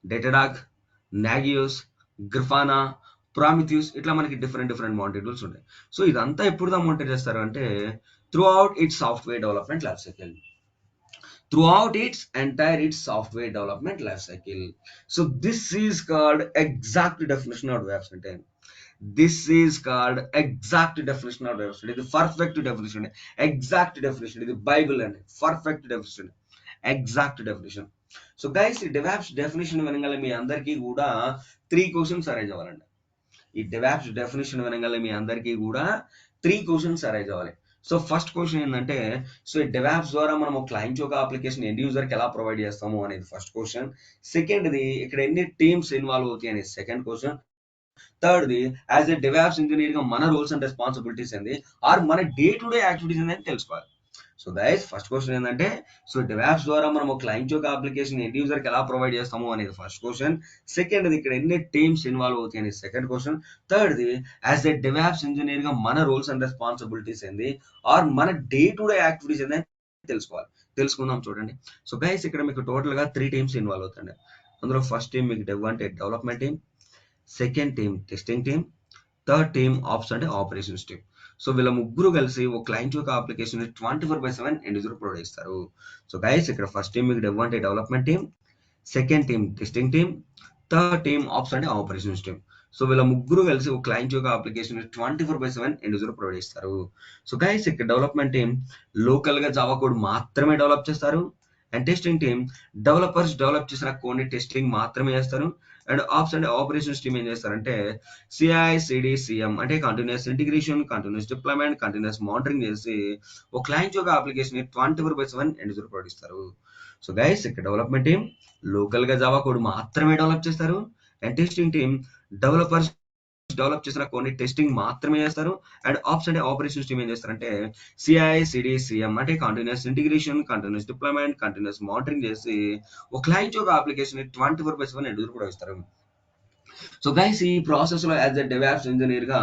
డేటాడాక్, నాగియోస్, గ్రిఫానా, ప్రామిథియస్ ఇట్లా మనకి డిఫరెంట్ మానిటరింగ్ టూల్స్ ఉంటాయి. సో ఇదంతా ఎప్పుడు మానిటర్ చేస్తారు అంటే through out it's software development life cycle. Throughout its software development life cycle. So this is called exact definition of DevOps. This is called exact definition of DevOps. It is perfect definition. Exact definition. It is Bible and perfect definition. Exact definition. So guys, ఈ DevOps definition వినగానే మీ అందరికీ కూడా 3 questions arise అవ్వాలండి. ఈ DevOps definition వినగానే మీ అందరికీ కూడా 3 questions arise అవ్వాలి. సో ఫస్ట్ క్వశ్చన్ ఏంటంటే సో ఈ డెవాప్స్ ద్వారా మనం క్లయింట్ యొక్క అప్లికేషన్ ఎండ్ యూజర్ కి ఎలా ప్రొవైడ్ చేస్తాము అనేది ఫస్ట్ క్వశ్చన్. సెకండ్ది ఇక్కడ ఎన్ని టీమ్స్ ఇన్వాల్వ్ అవుతాయి అనేది సెకండ్ క్వశ్చన్. థర్డ్ది యాజ్ ఎ డెవాప్స్ ఇంజనీర్ గా మన రోల్స్ అండ్ రెస్పాన్సిబిలిటీస్ ఏంది ఆర్ మన డే టు డే యాక్టివిటీస్ ఏందని తెలుసుకోవాలి. సో గైస్ ఫస్ట్ క్వశ్చన్ ఏంటంటే సో డెవాప్స్ ద్వారా మనం క్లయింట్ యొక్క అప్లికేషన్ ఎండ్ యూజర్ కి ఎలా ప్రొవైడ్ చేస్తాము అనేది ఫస్ట్ క్వశ్చన్. సెకండ్ది ఇక్కడ ఎన్ని టీమ్స్ ఇన్వాల్వ్ అవుతాయి అనేది సెకండ్ క్వశ్చన్. థర్డ్ది యాజ్ ఎ డెవాప్స్ ఇంజనీర్ గా మన రోల్స్ అండ్ రెస్పాన్సిబిలిటీస్ ఏంది ఆర్ మన డే టు డే యాక్టివిటీస్ ఏందని తెలుసుకోవాలి. తెలుసుకుందాం చూడండి. సో గైస్ ఇక్కడ మీకు టోటల్ గా 3 టీమ్స్ ఇన్వాల్వ్ అవుతాయండి. అందులో ఫస్ట్ టీమ్ మీకు డెవ్ అంటే development team, second team testing team, third team ops అంటే ఆపరేషన్స్ టీమ్. సో వీళ్ళ ముగ్గురు కలిసి ఒక క్లయింట్ యొక్క అప్లికేషన్ 24/7 ఎండ్ యూజర్ ప్రొవైడ్ చేస్తారు. సో గైస్ ఇక్కడ ఫస్ట్ టీమ్ మీకు డెవ్ అంటే development team, second team testing team, third team ops అంటే ఆపరేషన్స్ టీమ్. సో వీళ్ళ ముగ్గురు కలిసి ఒక క్లయింట్ యొక్క అప్లికేషన్ 24/7 ఎండ్ యూజర్ ప్రొవైడ్ చేస్తారు. సో గైస్ ఇక్కడ డెవలప్మెంట్ టీమ్ లోకల్ గా జావా కోడ్ మాత్రమే డెవలప్ చేస్తారు. And testing team developers develop చేసిన కోడ్ ని టెస్టింగ్ మాత్రమే చేస్తారు. అండ్ ఆప్స్ అంటే ఆపరేషన్స్ టీమ్ ఏం చేస్తారంటే CI/CD/CM అంటే continuous integration, continuous deployment, continuous monitoring చేసి ఒక క్లయింట్ యొక్క అప్లికేషన్ 24/7 ఎండ్ యూజర్ ప్రొవైడ్ చేస్తారు. సో గైస్ ఇక్కడ డెవలప్మెంట్ టీమ్ లోకల్ గా జావా కోడ్ మాత్రమే డెవలప్ చేస్తారు. And testing team developers develop చేసిన కొన్ని టెస్టింగ్ మాత్రమే చేస్తారు. అండ్ ఆప్స్ అంటే ఆపరేషన్స్ టీమ్ ఏం చేస్తారంటే సిఐ సిడి సిఎం అంటే continuous integration, continuous deployment, continuous monitoring చేసి ఒక క్లయింట్ యొక్క అప్లికేషన్ 24/7 ఎదురు కూడా ఇస్తారు. సో గైస్ ఈ ప్రాసెస్ లో యాజ్ ఎ డెవాప్స్ ఇంజనీర్ గా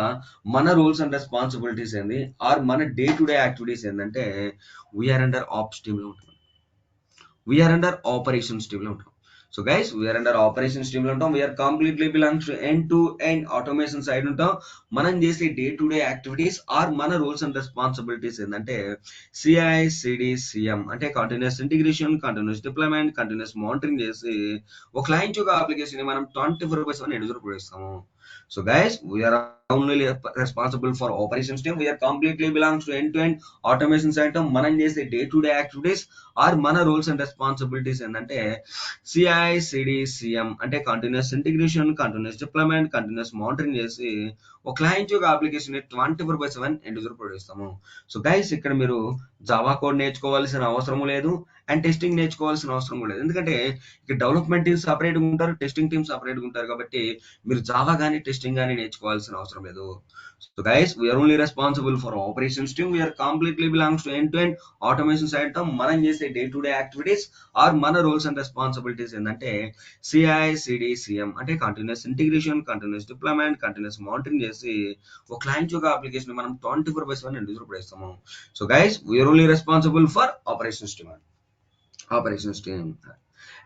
మన రూల్స్ అండ్ రెస్పాన్సిబిలిటీస్ ఏంది ఆర్ మన డే టు డే యాక్టివిటీస్ ఏంటంటే వీఆర్ అండర్ ఆప్స్ టీమ్ లో ఉంటాం, వీఆర్ అండర్ ఆపరేషన్స్ టీమ్ లో ఉంటాం. So guys we are under operations team లో ఉంటాం, we are completely belongs to end to end automation side ఉంటాం. మనం చేసే day to day activities or మన రూల్స్ అండ్ రెస్పాన్సిబిలిటీస్ ఏంటంటే సిఐ సిడి సిఎం అంటే continuous integration, continuous deployment, continuous monitoring చేసి ఒక క్లయింట్ యొక్క అప్లికేషన్ మనం 24/7 ఎదురు పడిస్తాము. So guys we are only responsible for operations team, we are completely belongs to end to end automation side. మనం చేసే day to day activities or మన rules and responsibilities ఏంటంటే సిఐ సిడి సిఎం అంటే continuous integration, continuous deployment, continuous monitoring చేసి ఒక client యొక్క application 24/7 individual ప్రొడ్యూస్తాము. So guys ఇక్కడ మీరు జావా కోడ్ నేర్చుకోవాల్సిన అవసరం లేదు అండ్ టెస్టింగ్ నేర్చుకోవాల్సిన అవసరం లేదు, ఎందుకంటే ఇక్కడ డెవలప్మెంట్ టీమ్ సపరేట్ గా ఉంటారు, టెస్టింగ్ టీమ్ సపరేట్ గా ఉంటారు. కాబట్టి మీరు జావా కానీ టెస్టింగ్ కానీ నేర్చుకోవాల్సిన అవసరం లేదు. So guys we are only responsible for operations team, we are completely belongs to end to end automation side. మనం చేసే day to day activities or మన రోల్స్ అండ్ రెస్పాన్సిబిలిటీస్ ఏంటంటే సిఐ సిడి సిఎం అంటే continuous integration, continuous deployment, continuous monitoring చేసి ఒక client యొక్క application మనం 24/7 individual పడేస్తాము. So guys we are only responsible for operations team, operations team.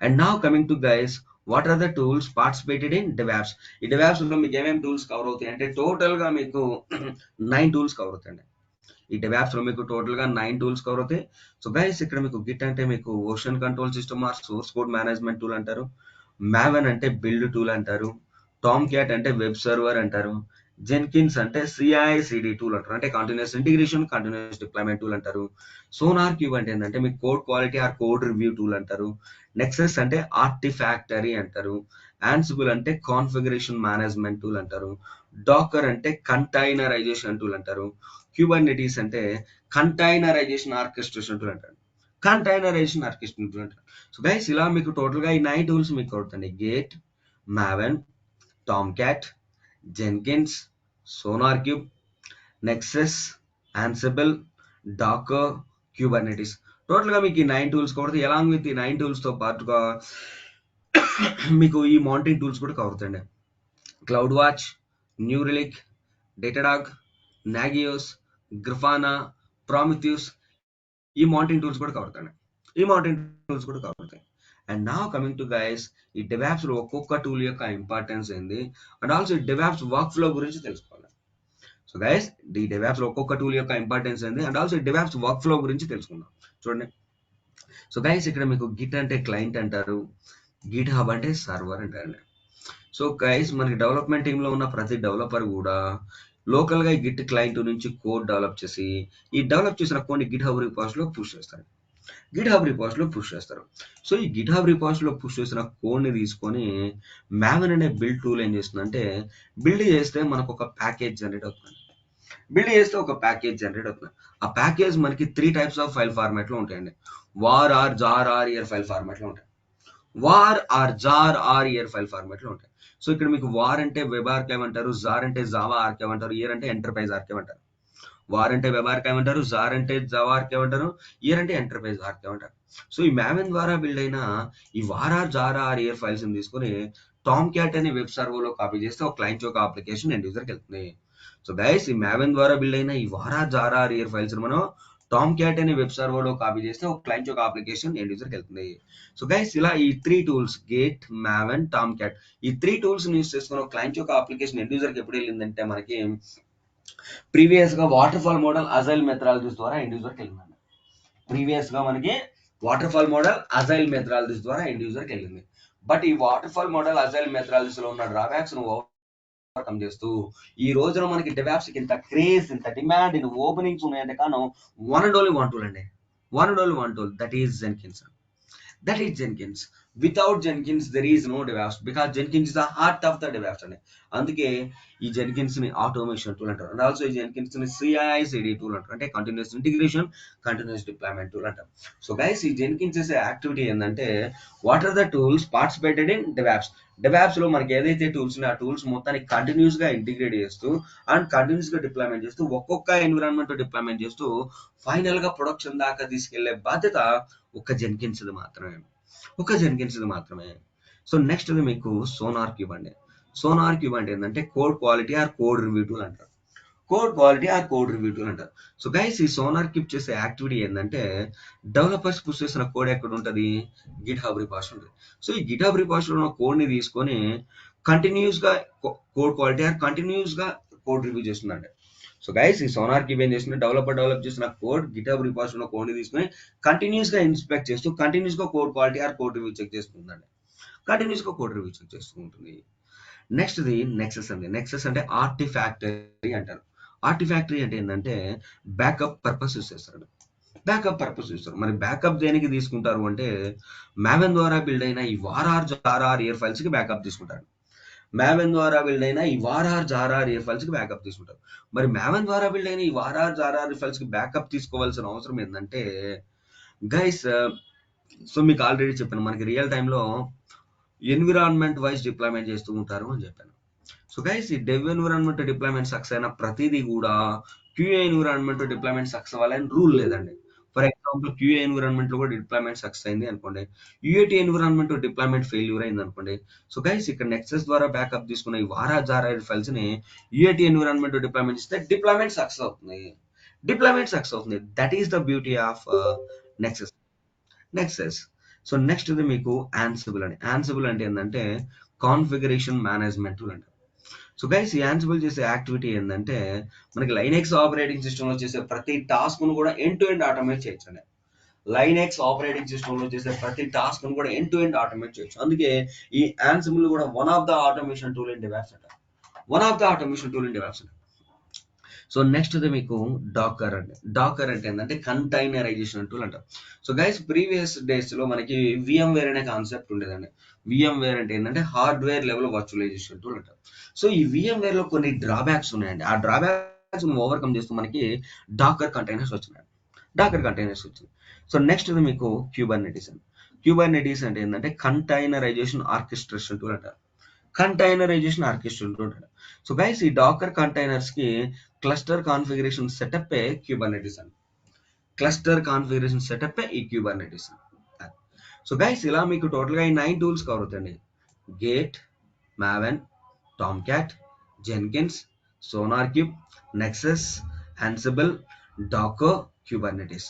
And now coming to guys what are the tools participated in DevOps. ఈ DevOps లో మీకు ఏమేమి tools cover అవుతాయి అంటే టోటల్ గా మీకు 9 టూల్స్ కవర్ అవుతాయండి. ఈ డెవాప్స్ లో మీకు టోటల్ గా 9 టూల్స్ కవర్ అవుతాయి. సో గైస్ ఇక్కడ మీకు గిట్ అంటే మీకు version control system or source code management tool అంటారు, మావెన్ అంటే బిల్డ్ టూల్ అంటారు, టామ్ క్యాట్ అంటే వెబ్ సర్వర్ అంటారు, జెన్కిన్స్ అంటే సిఐసిడి టూల్ అంటారు అంటే continuous integration, continuous deployment tool అంటారు, సోనార్ క్యూబ్ అంటే ఏంటంటే మీకు code quality or code review tool అంటారు, నెక్సస్ అంటే ఆర్టిఫాక్టరీ అంటారు, యాన్సిబుల్ అంటే కాన్ఫిగరేషన్ మేనేజ్మెంట్ టూల్ అంటారు, డాకర్ అంటే కంటైనరైజేషన్ టూల్ అంటారు, క్యూబర్నెటీస్ అంటే కంటైనరైజేషన్ ఆర్కెస్ట్రేషన్ టూల్ అంటారు, కంటైనరైజేషన్ ఆర్కెస్ట్రేషన్ టూల్ అంటారు. సో గైస్ ఇలా మీకు టోటల్ గా ఈ 9 టూల్స్ మీకు అవుతుంది. Git, Maven, Tomcat, Jenkins, SonarQube, Nexus, Ansible, Docker, Kubernetes. Total గా మీకు ఈ 9 టూల్స్ కవర్. ఎలాంగ్ విత్ ఈ 9 టూల్స్ తో పాటుగా మీకు ఈ మానిటరింగ్ టూల్స్ కూడా కవర్ అవుతాయండి. Cloud watch, new relic, డేటాడాగ్, Nagios, గ్రిఫానా, ప్రామిథ్యూస్ ఈ మానిటరింగ్ టూల్స్ కూడా కవర్ అవుతాయి. ఈ మానిటరింగ్ టూల్స్ కూడా కవర్ అవుతాయి. అండ్ నా కమింగ్ టు గైస్ ఈ డెవాప్స్ లో ఒక్కొక్క టూల్ యొక్క ఇంపార్టెన్స్ ఏంది అండ్ ఆల్సో ఈ డెవాప్స్ వర్క్ ఫ్లో గురించి తెలుసుకోవాలి. సో గైస్ ఈ డెవాప్స్ లో ఒక్కొక్క టూల్ యొక్క ఇంపార్టెన్స్ ఏంది అండ్ ఆల్సో ఈ డెవాప్స్ వర్క్ ఫ్లో గురించి తెలుసుకుందాం. చూడండి. సో గైస్ ఇక్కడ మీకు గిట్ అంటే క్లయింట్ అంటారు, గిట్ హబ్ అంటే సర్వర్ అంటారండి. సో గైస్ మనకి డెవలప్మెంట్ టీమ్ లో ఉన్న ప్రతి డెవలపర్ కూడా లోకల్ గా గిట్ క్లయింట్ నుంచి కోడ్ డెవలప్ చేసి ఈ డెవలప్ చేసిన కొన్ని గిట్ హబ్ రిపోజిటరీలో లో పుష్ చేస్తారు, గిట్ హబ్ రిపోజిటరీలో లో పుష్ చేస్తారు. సో ఈ గిట్ హబ్ రిపోజిటరీలో లో పుష్ చేసిన కోడ్ ని తీసుకొని మావెన్ అనే బిల్డ్ టూల్ ఏం చేస్తుందంటే బిల్డ్ చేస్తే మనకు ఒక ప్యాకేజ్ జనరేట్ అవుతుంది. బిల్డ్ చేస్తే ఒక ప్యాకేజ్ జనరేట్ అవుతుంది. ఆ ప్యాకేజ్ మనకి 3 టైప్స్ ఆఫ్ ఫైల్ ఫార్మాట్ లో ఉంటాయండి. వార్ or JAR or EAR file format లో ఉంటాయి. వార్ or JAR or EAR file format లో ఉంటాయి. సో ఇక్కడ మీకు వార్ అంటే వెబ్ ఆర్కైవ్ అంటారు, జార్ అంటే జావా ఆర్కైవ్ అంటారు, ఇయర్ అంటే ఎంటర్ప్రైజ్ ఆర్కైవ్ అంటారు. వార్ అంటే వెబ్ ఆర్కైవ్ అంటారు, జార్ అంటే జావా ఆర్కైవ్ అంటారు, ఇయర్ అంటే ఎంటర్ప్రైజ్ ఆర్కైవ్ అంటారు. సో ఈ మావెన్ ద్వారా బిల్డ్ అయిన ఈ వార్ or JAR or EAR files ని తీసుకొని టామ్ క్యాట్ అనే వెబ్ సర్వర్ లో కాపీ చేస్తే ఒక క్లయింట్ యొక్క అప్లికేషన్ ఎండ్ యూజర్ కి వెళ్తుంది. సో గైస్ ఈ మావెన్ ద్వారా బిల్డ్ అయిన ఈ వార్ or JAR or EAR files మనం టామ్ క్యాట్ అనే వెబ్ సర్వర్ లో కాపీ చేస్తే ఒక క్లయింట్ యొక్క అప్లికేషన్ ఎండ్ యూజర్ కి వెళ్తుంది. సో గైస్ ఇలా ఈ 3 tools gate, Maven, Tom cat ఈ 3 టూల్స్ యూస్ చేసుకుని ఒక క్లయింట్ యొక్క అప్లికేషన్ ఎండ్ యూజర్ కి ఎప్పుడు వెళ్ళిందంటే మనకి ప్రీవియస్ గా water fall model agile methodologies ద్వారా ఎండ్ యూజర్ కి వెళ్ళిందండి. ప్రీవియస్ గా మనకి water fall model agile methodologies ద్వారా ఎండ్ యూజర్ కి వెళ్ళింది. బట్ ఈ water fall model agile methodologies లో ఉన్న డ్రాబ్యాక్స్ ను ఓవర్కమ్ చేస్తూ ఈ రోజున మనకి డెవాప్స్ కి ఇంత క్రేజ్, ఇంత డిమాండ్, ఇంత ఓపెనింగ్స్ ఉన్నాయంటే కారణం one and only one tool అండి. One and only one tool, that is Jenkins. That is Jenkins. Without Jenkins, there is no DevOps because Jenkins is the heart of the DevOps అండి. అందుకే ఈ Jenkins ని automation tool అంటారు. And also ఈ Jenkins ని CI/CD tool అంటారు, అంటే continuous integration, continuous deployment tool అంటారు. సో గైస్ ఈ జెన్కిన్స్ చేసే యాక్టివిటీ ఏంటంటే what are the tools participated in DevOps. DevOps లో మనకి ఏదైతే టూల్స్ ఉన్నాయో ఆ టూల్స్ మొత్తాన్ని కంటిన్యూస్ గా ఇంటిగ్రేట్ చేస్తూ అండ్ కంటిన్యూస్ గా డిప్లాయ్మెంట్ చేస్తూ ఒక్కొక్క ఎన్విరాన్మెంట్ డిప్లాయ్మెంట్ చేస్తూ ఫైనల్ గా ప్రొడక్షన్ దాకా తీసుకెళ్లే బాధ్యత ఒక జెన్కిన్స్ మాత్రమే. సో నెక్స్ట్ మీకు సోనార్ క్యూబ్ అండి. సోనార్ క్యూబ్ అంటే ఏంటంటే code quality or code review tool అంటారు. సో గైస్ ఈ సోనార్ క్యూబ్ చేసే యాక్టివిటీ ఏంటంటే డెవలపర్స్ పుష్ చేసిన కోడ్ ఎక్కడ ఉంటుంది, గిట్ హబ్ రిపాజిటరీ ఉంటుంది. సో ఈ గిట్ హబ్ రిపాజిటరీ ఉన్న కోడ్ ని తీసుకొని కంటిన్యూస్ గా కోడ్ క్వాలిటీ ఆర్ కంటిన్యూస్ గా కోడ్ రివ్యూ చేస్తుందండి. సో గైస్ ఈ సోనార్ క్యూబ్ ఏం చేస్తుంది, డెవలప్ చేసిన కోడ్ గిట్ హబ్ రిపాజిటరీ ఉన్న కోడ్ ని తీసుకొని కంటిన్యూస్ గా ఇన్స్పెక్ట్ చేస్తూ కంటిన్యూస్ గా code quality or code review check చేస్తుందండి. కంటిన్యూస్ గా కోడ్ రివ్యూ చెక్ చేస్తూ ఉంటుంది. నెక్స్ట్ ది నెక్సెస్ అండి. నెక్సెస్ అంటే ఆర్టిఫాక్టరీ అంటారు. ఆర్టిఫాక్టరీ అంటే ఏంటంటే బ్యాకప్ పర్పస్ యూస్ చేస్తారు. మరి బ్యాకప్ దేనికి తీసుకుంటారు అంటే మావెన్ ద్వారా బిల్డ్ అయిన ఈ వార్ఆర్ జార్ఆర్ ఇయర్ ఫైల్స్ కి బ్యాకప్ తీసుకుంటారు. మావెన్ ద్వారా బిల్డ్ అయిన ఈ వార్ఆర్ జార్ఆర్ ఇయర్ ఫైల్స్ కి బ్యాకప్ తీసుకుంటారు. మరి మావెన్ ద్వారా బిల్డ్ అయిన ఈ వార్ఆర్ జార్ఆర్ ఫైల్స్ కి బ్యాకప్ తీసుకోవాల్సిన అవసరం ఏంటంటే గైస్, సో మీకు ఆల్రెడీ చెప్పాను మనకి రియల్ టైంలో ఎన్విరాన్మెంట్ వైజ్ డిప్లాయ్మెంట్ చేస్తూ ఉంటారు అని చెప్పాను. సో గైస్ ఈ డెవ్ ఎన్విరాన్మెంట్ డిప్లాయ్మెంట్ సక్సెస్ అయిన ప్రతిదీ కూడా క్యూఏ ఎన్విరాన్మెంట్ డిప్లాయ్మెంట్ సక్సెస్ అవ్వాలని రూల్ లేదండి. ఫర్ ఎగ్జాంపుల్ క్యూఏ ఎన్విరాన్మెంట్ లో కూడా డిప్లాయ్మెంట్ సక్సెస్ అయింది అనుకోండి, యూఏటీ ఎన్విరాన్మెంట్ డిప్లాయ్మెంట్ ఫెయిల్యూర్ అయింది అనుకోండి. సో గైస్ ఇక్కడ నెక్సెస్ ద్వారా బ్యాకప్ తీసుకున్న ఈ వారా జారా ఫైల్స్ ని యూఏటీ ఎన్విరాన్మెంట్ డిప్లాయ్మెంట్ ఇస్తే డిప్లాయ్మెంట్ సక్సెస్ అవుతుంది. That is the beauty of nexus. So next ఇది మీకు యాన్సిబుల్ అండి. యాన్సిబుల్ అంటే ఏంటంటే కాన్ఫిగరేషన్ మేనేజ్మెంట్ టూల్ అంటారు. సో గైస్ ఈ యాన్సిబుల్ చేసే యాక్టివిటీ ఏంటంటే మనకి లైనెక్స్ ఆపరేటింగ్ సిస్టమ్ లో చేసే ప్రతి టాస్క్ ను కూడా ఎండ్ టు ఎండ్ ఆటోమేట్ చేయొచ్చండి. లైనెక్స్ ఆపరేటింగ్ సిస్టమ్ లో చేసే ప్రతి టాస్క్ ను కూడా ఎండ్ టు ఎండ్ ఆటోమేట్ చేయొచ్చు. అందుకే ఈ యాన్సిబుల్ కూడా one of the automation tool in DevOps అంటారు. సో నెక్స్ట్ మీకు డాకర్ అండి. డాకర్ అంటే ఏంటంటే కంటైనరైజేషన్ టూల్ అంటారు. సో గైస్ ప్రీవియస్ డేస్ లో మనకి VMware అనే కాన్సెప్ట్ ఉండేదండి. VMware అంటే ఏంటంటే హార్డ్వేర్ లెవెల్ వర్చువలైజేషన్ టూల్ అంటారు. సో ఈ VMware లో కొన్ని డ్రాబ్యాక్స్ ఉన్నాయండి. ఆ డ్రాబ్యాక్స్ ఓవర్కమ్ చేస్తూ మనకి డాకర్ కంటైనర్స్ వచ్చింది. సో నెక్స్ట్ మీకు క్యూబర్నెటిస్ అండి. క్యూబర్నెటిస్ అంటే ఏంటంటే కంటైనరైజేషన్ ఆర్కెస్ట్రేషన్ టూల్ అంటారు. సో గైస్ ఈ డాకర్ కంటైనర్స్ కి క్లస్టర్ కాన్ఫిగరేషన్ సెటప్ క్యూబర్నెటిస్ అండి. ఈ క్యూబర్నెటిస్. సో గైస్ ఇలా మీకు టోటల్ గా ఈ 9 టూల్స్ కవర్ అవుతాయండి. Git, Maven, Tomcat, Jenkins, SonarQube, Nexus, Ansible, Docker, Kubernetes.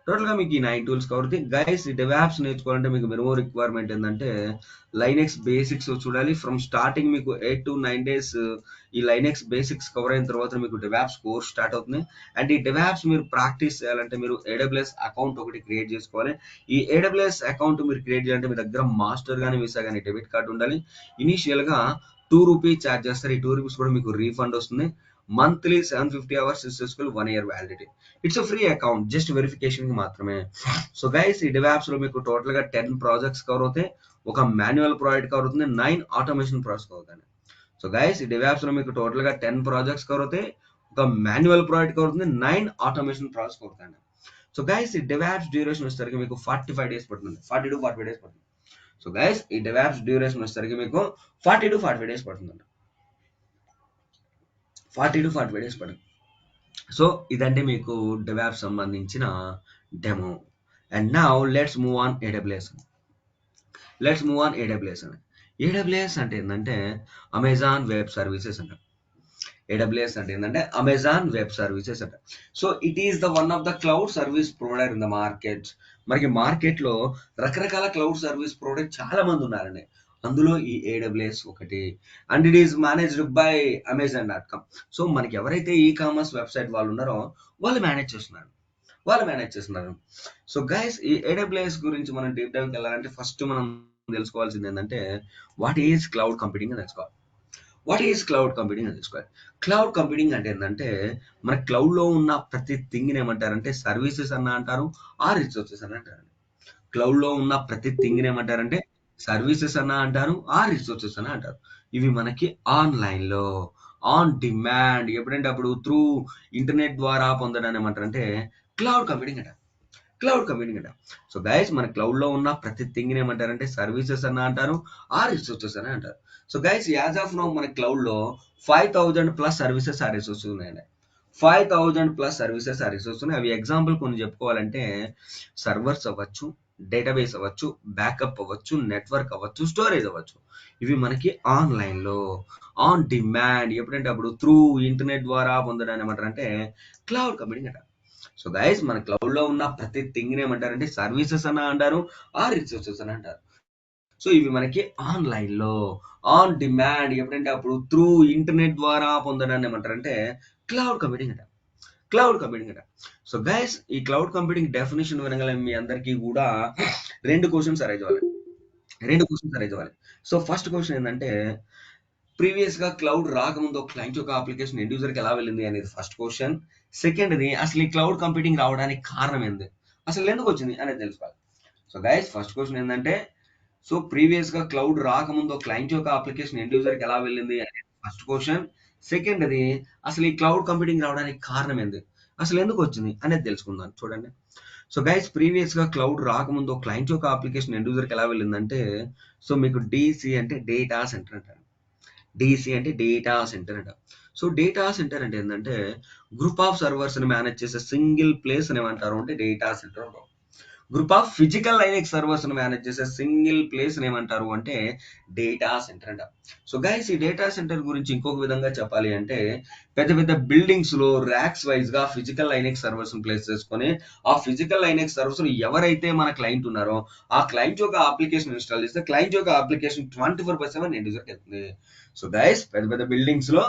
Total గా మీకు ఈ 9 టూల్స్ కవర్ అవుతాయి. గైస్ ఈ డెవాప్స్ నేర్చుకోవాలంటే మీకు మినిమం రిక్వైర్మెంట్ ఏంటంటే లైనెక్స్ బేసిక్స్ చూడాలి. ఫ్రమ్ స్టార్టింగ్ మీకు 8 to 9 డేస్ ఈ లైనెక్స్ బేసిక్స్ కవర్ అయిన తర్వాత మీకు డెవాప్స్ కోర్స్ స్టార్ట్ అవుతుంది. అండ్ ఈ డెవాప్స్ మీరు ప్రాక్టీస్ చేయాలంటే మీరు AWS అకౌంట్ ఒకటి క్రియేట్ చేసుకోవాలి. ఈ AWS అకౌంట్ మీరు క్రియేట్ చేయాలంటే మీ దగ్గర మాస్టర్ గానీ వీసా గానీ డెబిట్ కార్డ్ ఉండాలి. ఇనీషియల్ గా ₹2 ఛార్జ్ చేస్తారు. ఈ ₹2 కూడా మీకు రీఫండ్ వస్తుంది. Monthly 750 hours successful 1 year validity. It's free account, just verification కి మాత్రమే. సో గైస్ ఈ డెవాప్స్ లో మీకు టోటల్ గా 10 ప్రాజెక్ట్స్ కవర్ అవుతాయి. ఒక మాన్యువల్ ప్రాజెక్ట్ కవర్ అవుతుంది. 9 ఆటోమేషన్ ప్రాజెక్ట్స్ కవర్ అవుతాయి. సో గైస్ ఈ డెవాప్స్ లో మీకు టోటల్ గా 10 ప్రాజెక్ట్స్ కవర్ అవుతాయి. ఒక మాన్యువల్ ప్రాజెక్ట్ కవర్ అవుతుంది. 9 ఆటోమేషన్ ప్రాజెక్ట్స్ కవర్ అవుతాయి. సో గైస్ ఈ డెవాప్స్ డ్యూరేషన్ వచ్చేసరికి మీకు 45 డేస్ పడుతుంది. 40 to 45 డేస్ పడుతుంది. సో గైస్ ఈ డెవాప్స్ డ్యూరేషన్ వచ్చేసరికి మీకు 40 to 45 డేస్ పడుతుంది. సో ఇదంటే మీకు డెవాప్ సంబంధించిన demo. And now let's move on AWS. AWS అంటే ఏంటంటే అమెజాన్ వెబ్ సర్వీసెస్ అంట. So it is the one of the cloud service provider in the market. మనకి మార్కెట్ లో రకరకాల క్లౌడ్ సర్వీస్ ప్రొవైడర్ చాలా మంది ఉన్నారండి. అందులో ఈ AWS ఒకటి. And it is managed by Amazon.com. So మనకి ఎవరైతే ఈ కామర్స్ వెబ్సైట్ వాళ్ళు ఉన్నారో వాళ్ళు మేనేజ్ చేస్తున్నారు. సో గైస్ ఈ AWS గురించి మనం డీప్ డైవ్ వెళ్ళాలంటే ఫస్ట్ మనం తెలుసుకోవాల్సింది ఏంటంటే వాట్ ఈస్ క్లౌడ్ కంప్యూటింగ్ అని తెలుసుకోవాలి. క్లౌడ్ కంప్యూటింగ్ అంటే ఏంటంటే మన క్లౌడ్ లో ఉన్న ప్రతి థింగ్ ఏమంటారంటే సర్వీసెస్ అన్న అంటారు, ఆర్ రిసోర్సెస్ అని అంటారు. క్లౌడ్ లో ఉన్న ప్రతి థింగ్ ఏమంటారంటే సర్వీసెస్ అన్న అంటారు, ఆర్ రిసోర్సెస్ అని అంటారు. ఇవి మనకి ఆన్లైన్ లో ఆన్ డిమాండ్ ఎప్పుడంటే అప్పుడు త్రూ ఇంటర్నెట్ ద్వారా పొందడాన్ని ఏమంటారంటే క్లౌడ్ కంప్యూటింగ్ అంటారు. క్లౌడ్ కంప్యూటింగ్ అంట. సో గైస్ మన క్లౌడ్ లో ఉన్న ప్రతి థింగ్ ఏమంటారంటే సర్వీసెస్ అన్న అంటారు, రిసోర్సెస్ అని అంటారు. So guys as of now మన క్లౌడ్ లో 5000 ప్లస్ సర్వీసెస్ రిసోర్సెస్ ఉన్నాయండి. 5000 ప్లస్ సర్వీసెస్ రిసోర్సెస్ ఉన్నాయి. అవి ఎగ్జాంపుల్ కొన్ని చెప్పుకోవాలంటే సర్వర్స్ అవ్వచ్చు, డేటాబేస్ అవ్వచ్చు, బ్యాకప్ అవ్వచ్చు, నెట్వర్క్ అవ్వచ్చు, స్టోరేజ్ అవ్వచ్చు. ఇవి మనకి ఆన్లైన్ లో ఆన్ డిమాండ్ ఎప్పుడంటే అప్పుడు త్రూ ఇంటర్నెట్ ద్వారా పొందడానికి ఏమంటారంటే క్లౌడ్ కంప్యూటింగ్ అంటారు. సో గైస్ మన క్లౌడ్ లో ఉన్న ప్రతి థింగ్ ఏమంటారంటే సర్వీసెస్ అని అంటారు, రిసోర్సెస్ అని అంటారు. సో ఇవి మనకి ఆన్లైన్ లో ఆన్ డిమాండ్ ఎప్పుడంటే అప్పుడు త్రూ ఇంటర్నెట్ ద్వారా పొందడాన్ని ఏమంటారంటే క్లౌడ్ కంప్యూటింగ్ అంటారు. క్లౌడ్ కంప్యూటింగ్ అంటారు. సో గైస్ ఈ క్లౌడ్ కంప్యూటింగ్ డెఫినేషన్ వినగల మీ అందరికీ కూడా 2 క్వశ్చన్స్ అరైజ్ అవ్వాలి. 2 క్వశ్చన్స్ అరైజ్ అవ్వాలి. సో ఫస్ట్ క్వశ్చన్ ఏంటంటే ప్రీవియస్ గా క్లౌడ్ రాకముందు ఒక క్లయింట్ యొక్క అప్లికేషన్ ఎండ్ యూజర్ కి ఎలా వెళ్ళింది అనేది ఫస్ట్ క్వశ్చన్. సెకండ్ది అసలు ఈ క్లౌడ్ కంప్యూటింగ్ రావడానికి కారణం ఏంది, అసలు ఎందుకు వచ్చింది అనేది తెలుసుకోవాలి. సో గైస్ ఫస్ట్ క్వశ్చన్ ఏంటంటే సో ప్రీవియస్ గా క్లౌడ్ రాకముందు క్లయింట్ యొక్క అప్లికేషన్ ఎండ్ యూజర్ కి ఎలా వెళ్ళింది అనేది ఫస్ట్ క్వశ్చన్. సెకండ్ది అసలు ఈ క్లౌడ్ కంప్యూటింగ్ రావడానికి కారణం ఏంది, అసలు ఎందుకు వచ్చింది అనేది తెలుసుకుందాం. చూడండి. సో గైస్ ప్రీవియస్ గా క్లౌడ్ రాకముందు క్లయింట్ యొక్క అప్లికేషన్ ఎండ్ యూజర్ కి ఎలా వెళ్ళిందంటే సో మీకు డిసి అంటే డేటా సెంటర్ అంటారు. డిసి అంటే డేటా సెంటర్ అంట. సో డేటా సెంటర్ అంటే ఏంటంటే గ్రూప్ ఆఫ్ సర్వర్స్ ని మేనేజ్ చేసే సింగిల్ ప్లేస్ అని ఏమంటారు అంటే డేటా సెంటర్ అంటారు. Group of physical Linux servers ని మేనేజ్ చేసే సింగిల్ ప్లేస్ ఏమంటారు అంటే డేటా సెంటర్ అంట. సో గైస్ ఈ డేటా సెంటర్ గురించి ఇంకొక విధంగా చెప్పాలి అంటే పెద్ద పెద్ద బిల్డింగ్స్ లో ర్యాక్స్ వైజ్ గా ఫిజికల్ లైనెక్స్ సర్వర్స్ ని ప్లేస్ చేసుకొని ఆ ఫిజికల్ లైనెక్స్ సర్వర్స్ ఎవరైతే మన క్లయింట్ ఉన్నారో ఆ క్లయింట్ యొక్క అప్లికేషన్ ఇన్స్టాల్ చేస్తే క్లయింట్ యొక్క అప్లికేషన్ 24/7 ఎండ్ యూజర్ వెళ్తుంది. సో గైస్ పెద్ద పెద్ద బిల్డింగ్స్ లో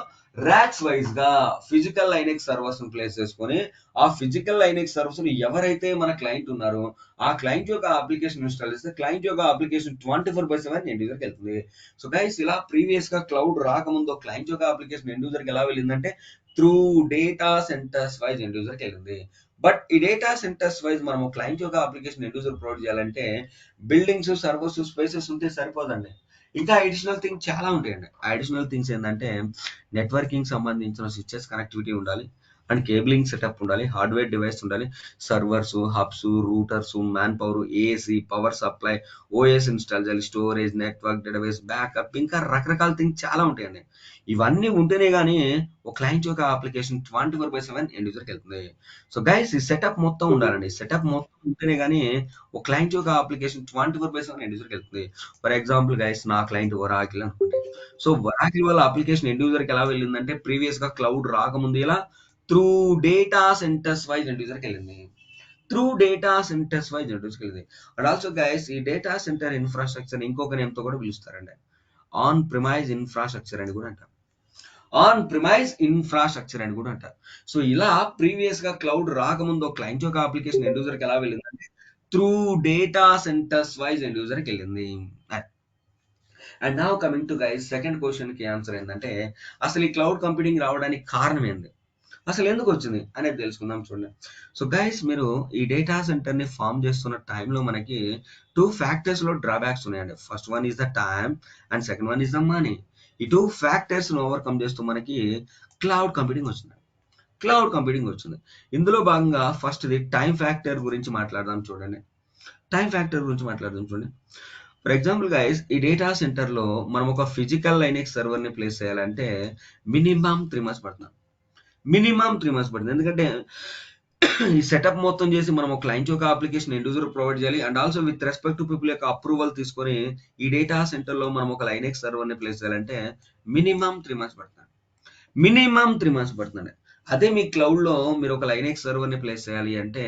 ర్యాక్స్ వైజ్ గా ఫిజికల్ లైనెక్స్ సర్వర్స్ ని ప్లేస్ చేసుకొని ఆ ఫిజికల్ లైనెక్స్ సర్వర్స్ ఎవరైతే మన క్లయింట్ ఉన్నారో ఆ క్లయింట్ యొక్క అప్లికేషన్ ఇన్స్టాల్ చేస్తే క్లయింట్ యొక్క అప్లికేషన్ 24/7 ఎండ్ యూజర్ కి వెళ్తుంది. సో గైస్ ఇలా ప్రీవియస్ గా క్లౌడ్ రాకముందు క్లయింట్ యొక్క అప్లికేషన్ ఎండ్ యూజర్ కి ఎలా వెళ్ళిందంటే through data centers wise end user కి వెళ్ళింది. బట్ ఈ డేటా సెంటర్స్ వైజ్ మనం క్లయింట్ యొక్క అప్లికేషన్ ఎండ్ యూజర్ ప్రొవైడ్ చేయాలంటే బిల్డింగ్స్ సర్వర్స్ స్పేసెస్ ఉంటే సరిపోదండి. ఇంకా అడిషనల్ థింగ్ చాలా ఉంటాయండి. అడిషనల్ థింగ్స్ ఏంటంటే నెట్వర్కింగ్ సంబంధించిన స్విచెస్ కనెక్టివిటీ ఉండాలి అండ్ కేబులింగ్ సెటప్ ఉండాలి, హార్డ్వేర్ డివైస్ ఉండాలి, servers, hubs, routers, man power, AC, power supply, OS install చేయాలి, స్టోరేజ్, నెట్వర్క్, డేటాబేస్, బ్యాకప్, ఇంకా రకరకాల థింగ్స్ చాలా ఉంటాయండి. ఇవన్నీ ఉంటేనే కానీ ఒక క్లయింట్ యొక్క అప్లికేషన్ 24/7 ఎండ్ యూజర్కి వెళ్తుంది. సో గైస్ ఈ సెటప్ మొత్తం ఉండాలండి. సెటప్ మొత్తం ఉంటేనే కానీ ఒక క్లయింట్ యొక్క అప్లికేషన్ 24/7 ఎండ్ యూజర్కి వెళ్తుంది. ఫర్ ఎగ్జాంపుల్ గైస్ నా క్లయింట్ ఒరాకిల్ అనుకోండి. సో ఒరాకిల్ వల్ల అప్లికేషన్ ఎండ్ యూజర్కి ఎలా వెళ్ళిందంటే ప్రీవియస్ గా క్లౌడ్ రాకముందు ఇలా through data centers wise end యూజర్కి వెళ్ళింది. Through data centers wise end యూజర్కి వెళ్ళింది. అండ్ ఆల్సో గైస్ ఈ డేటా సెంటర్ ఇన్ఫ్రాస్ట్రక్చర్ ఇంకొక నేమ్ తో కూడా పిలుస్తారండి. ఆన్ ప్రిమైజ్ ఇన్ఫ్రాస్ట్రక్చర్ అని కూడా అంటారు. ఆన్ ప్రిమైజ్ ఇన్ఫ్రాస్ట్రక్చర్ అని కూడా అంటారు. సో ఇలా ప్రీవియస్ గా క్లౌడ్ రాకముందు క్లయింట్ యొక్క అప్లికేషన్ ఎండ్ యూజర్కి ఎలా వెళ్ళిందంటే through data centers wise end యూజర్కి వెళ్ళింది. And now coming to guys second question కి ఆన్సర్ ఏంటంటే అసలు ఈ క్లౌడ్ కంప్యూటింగ్ రావడానికి కారణం ఏంది, అసలు ఎందుకు వచ్చింది అనేది తెలుసుకుందాం. చూడండి. సో గైస్ మీరు ఈ డేటా సెంటర్ ని ఫామ్ చేస్తున్న టైంలో మనకి 2 ఫ్యాక్టర్స్ లో డ్రాబ్యాక్స్ ఉన్నాయండి. First one is the time and second one is the money. ఈ 2 ఫ్యాక్టర్స్ ను ఓవర్కమ్ చేస్తూ మనకి క్లౌడ్ కంప్యూటింగ్ వచ్చింది. క్లౌడ్ కంప్యూటింగ్ వచ్చింది. ఇందులో భాగంగా ఫస్ట్ ది టైం ఫ్యాక్టర్ గురించి మాట్లాడదాం. చూడండి. టైం ఫ్యాక్టర్ గురించి మాట్లాడదాం. చూడండి. ఫర్ ఎగ్జాంపుల్ గైస్ ఈ డేటా సెంటర్ లో మనం ఒక ఫిజికల్ లైనెక్స్ సర్వర్ ని ప్లేస్ చేయాలంటే మినిమం 3 మంత్స్ పడుతుంది. మినిమం 3 మంత్స్ పడుతుంది. ఎందుకంటే ఈ సెటప్ మొత్తం చేసి మనం ఒక క్లయింట్ యొక్క అప్లికేషన్ ఎండ్ యూజర్ ప్రొవైడ్ చేయాలి and also with respect to people యొక్క అప్రూవల్ తీసుకొని ఈ డేటా సెంటర్ లో మనం ఒక లైనెక్స్ సర్వర్ ని ప్లేస్ చేయాలంటే మినిమం 3 మంత్స్ పడుతుంది. మినిమం 3 మంత్స్ పడుతుంది. అదే మీ క్లౌడ్ లో మీరు ఒక లైనెక్స్ సర్వర్ ని ప్లేస్ చేయాలి అంటే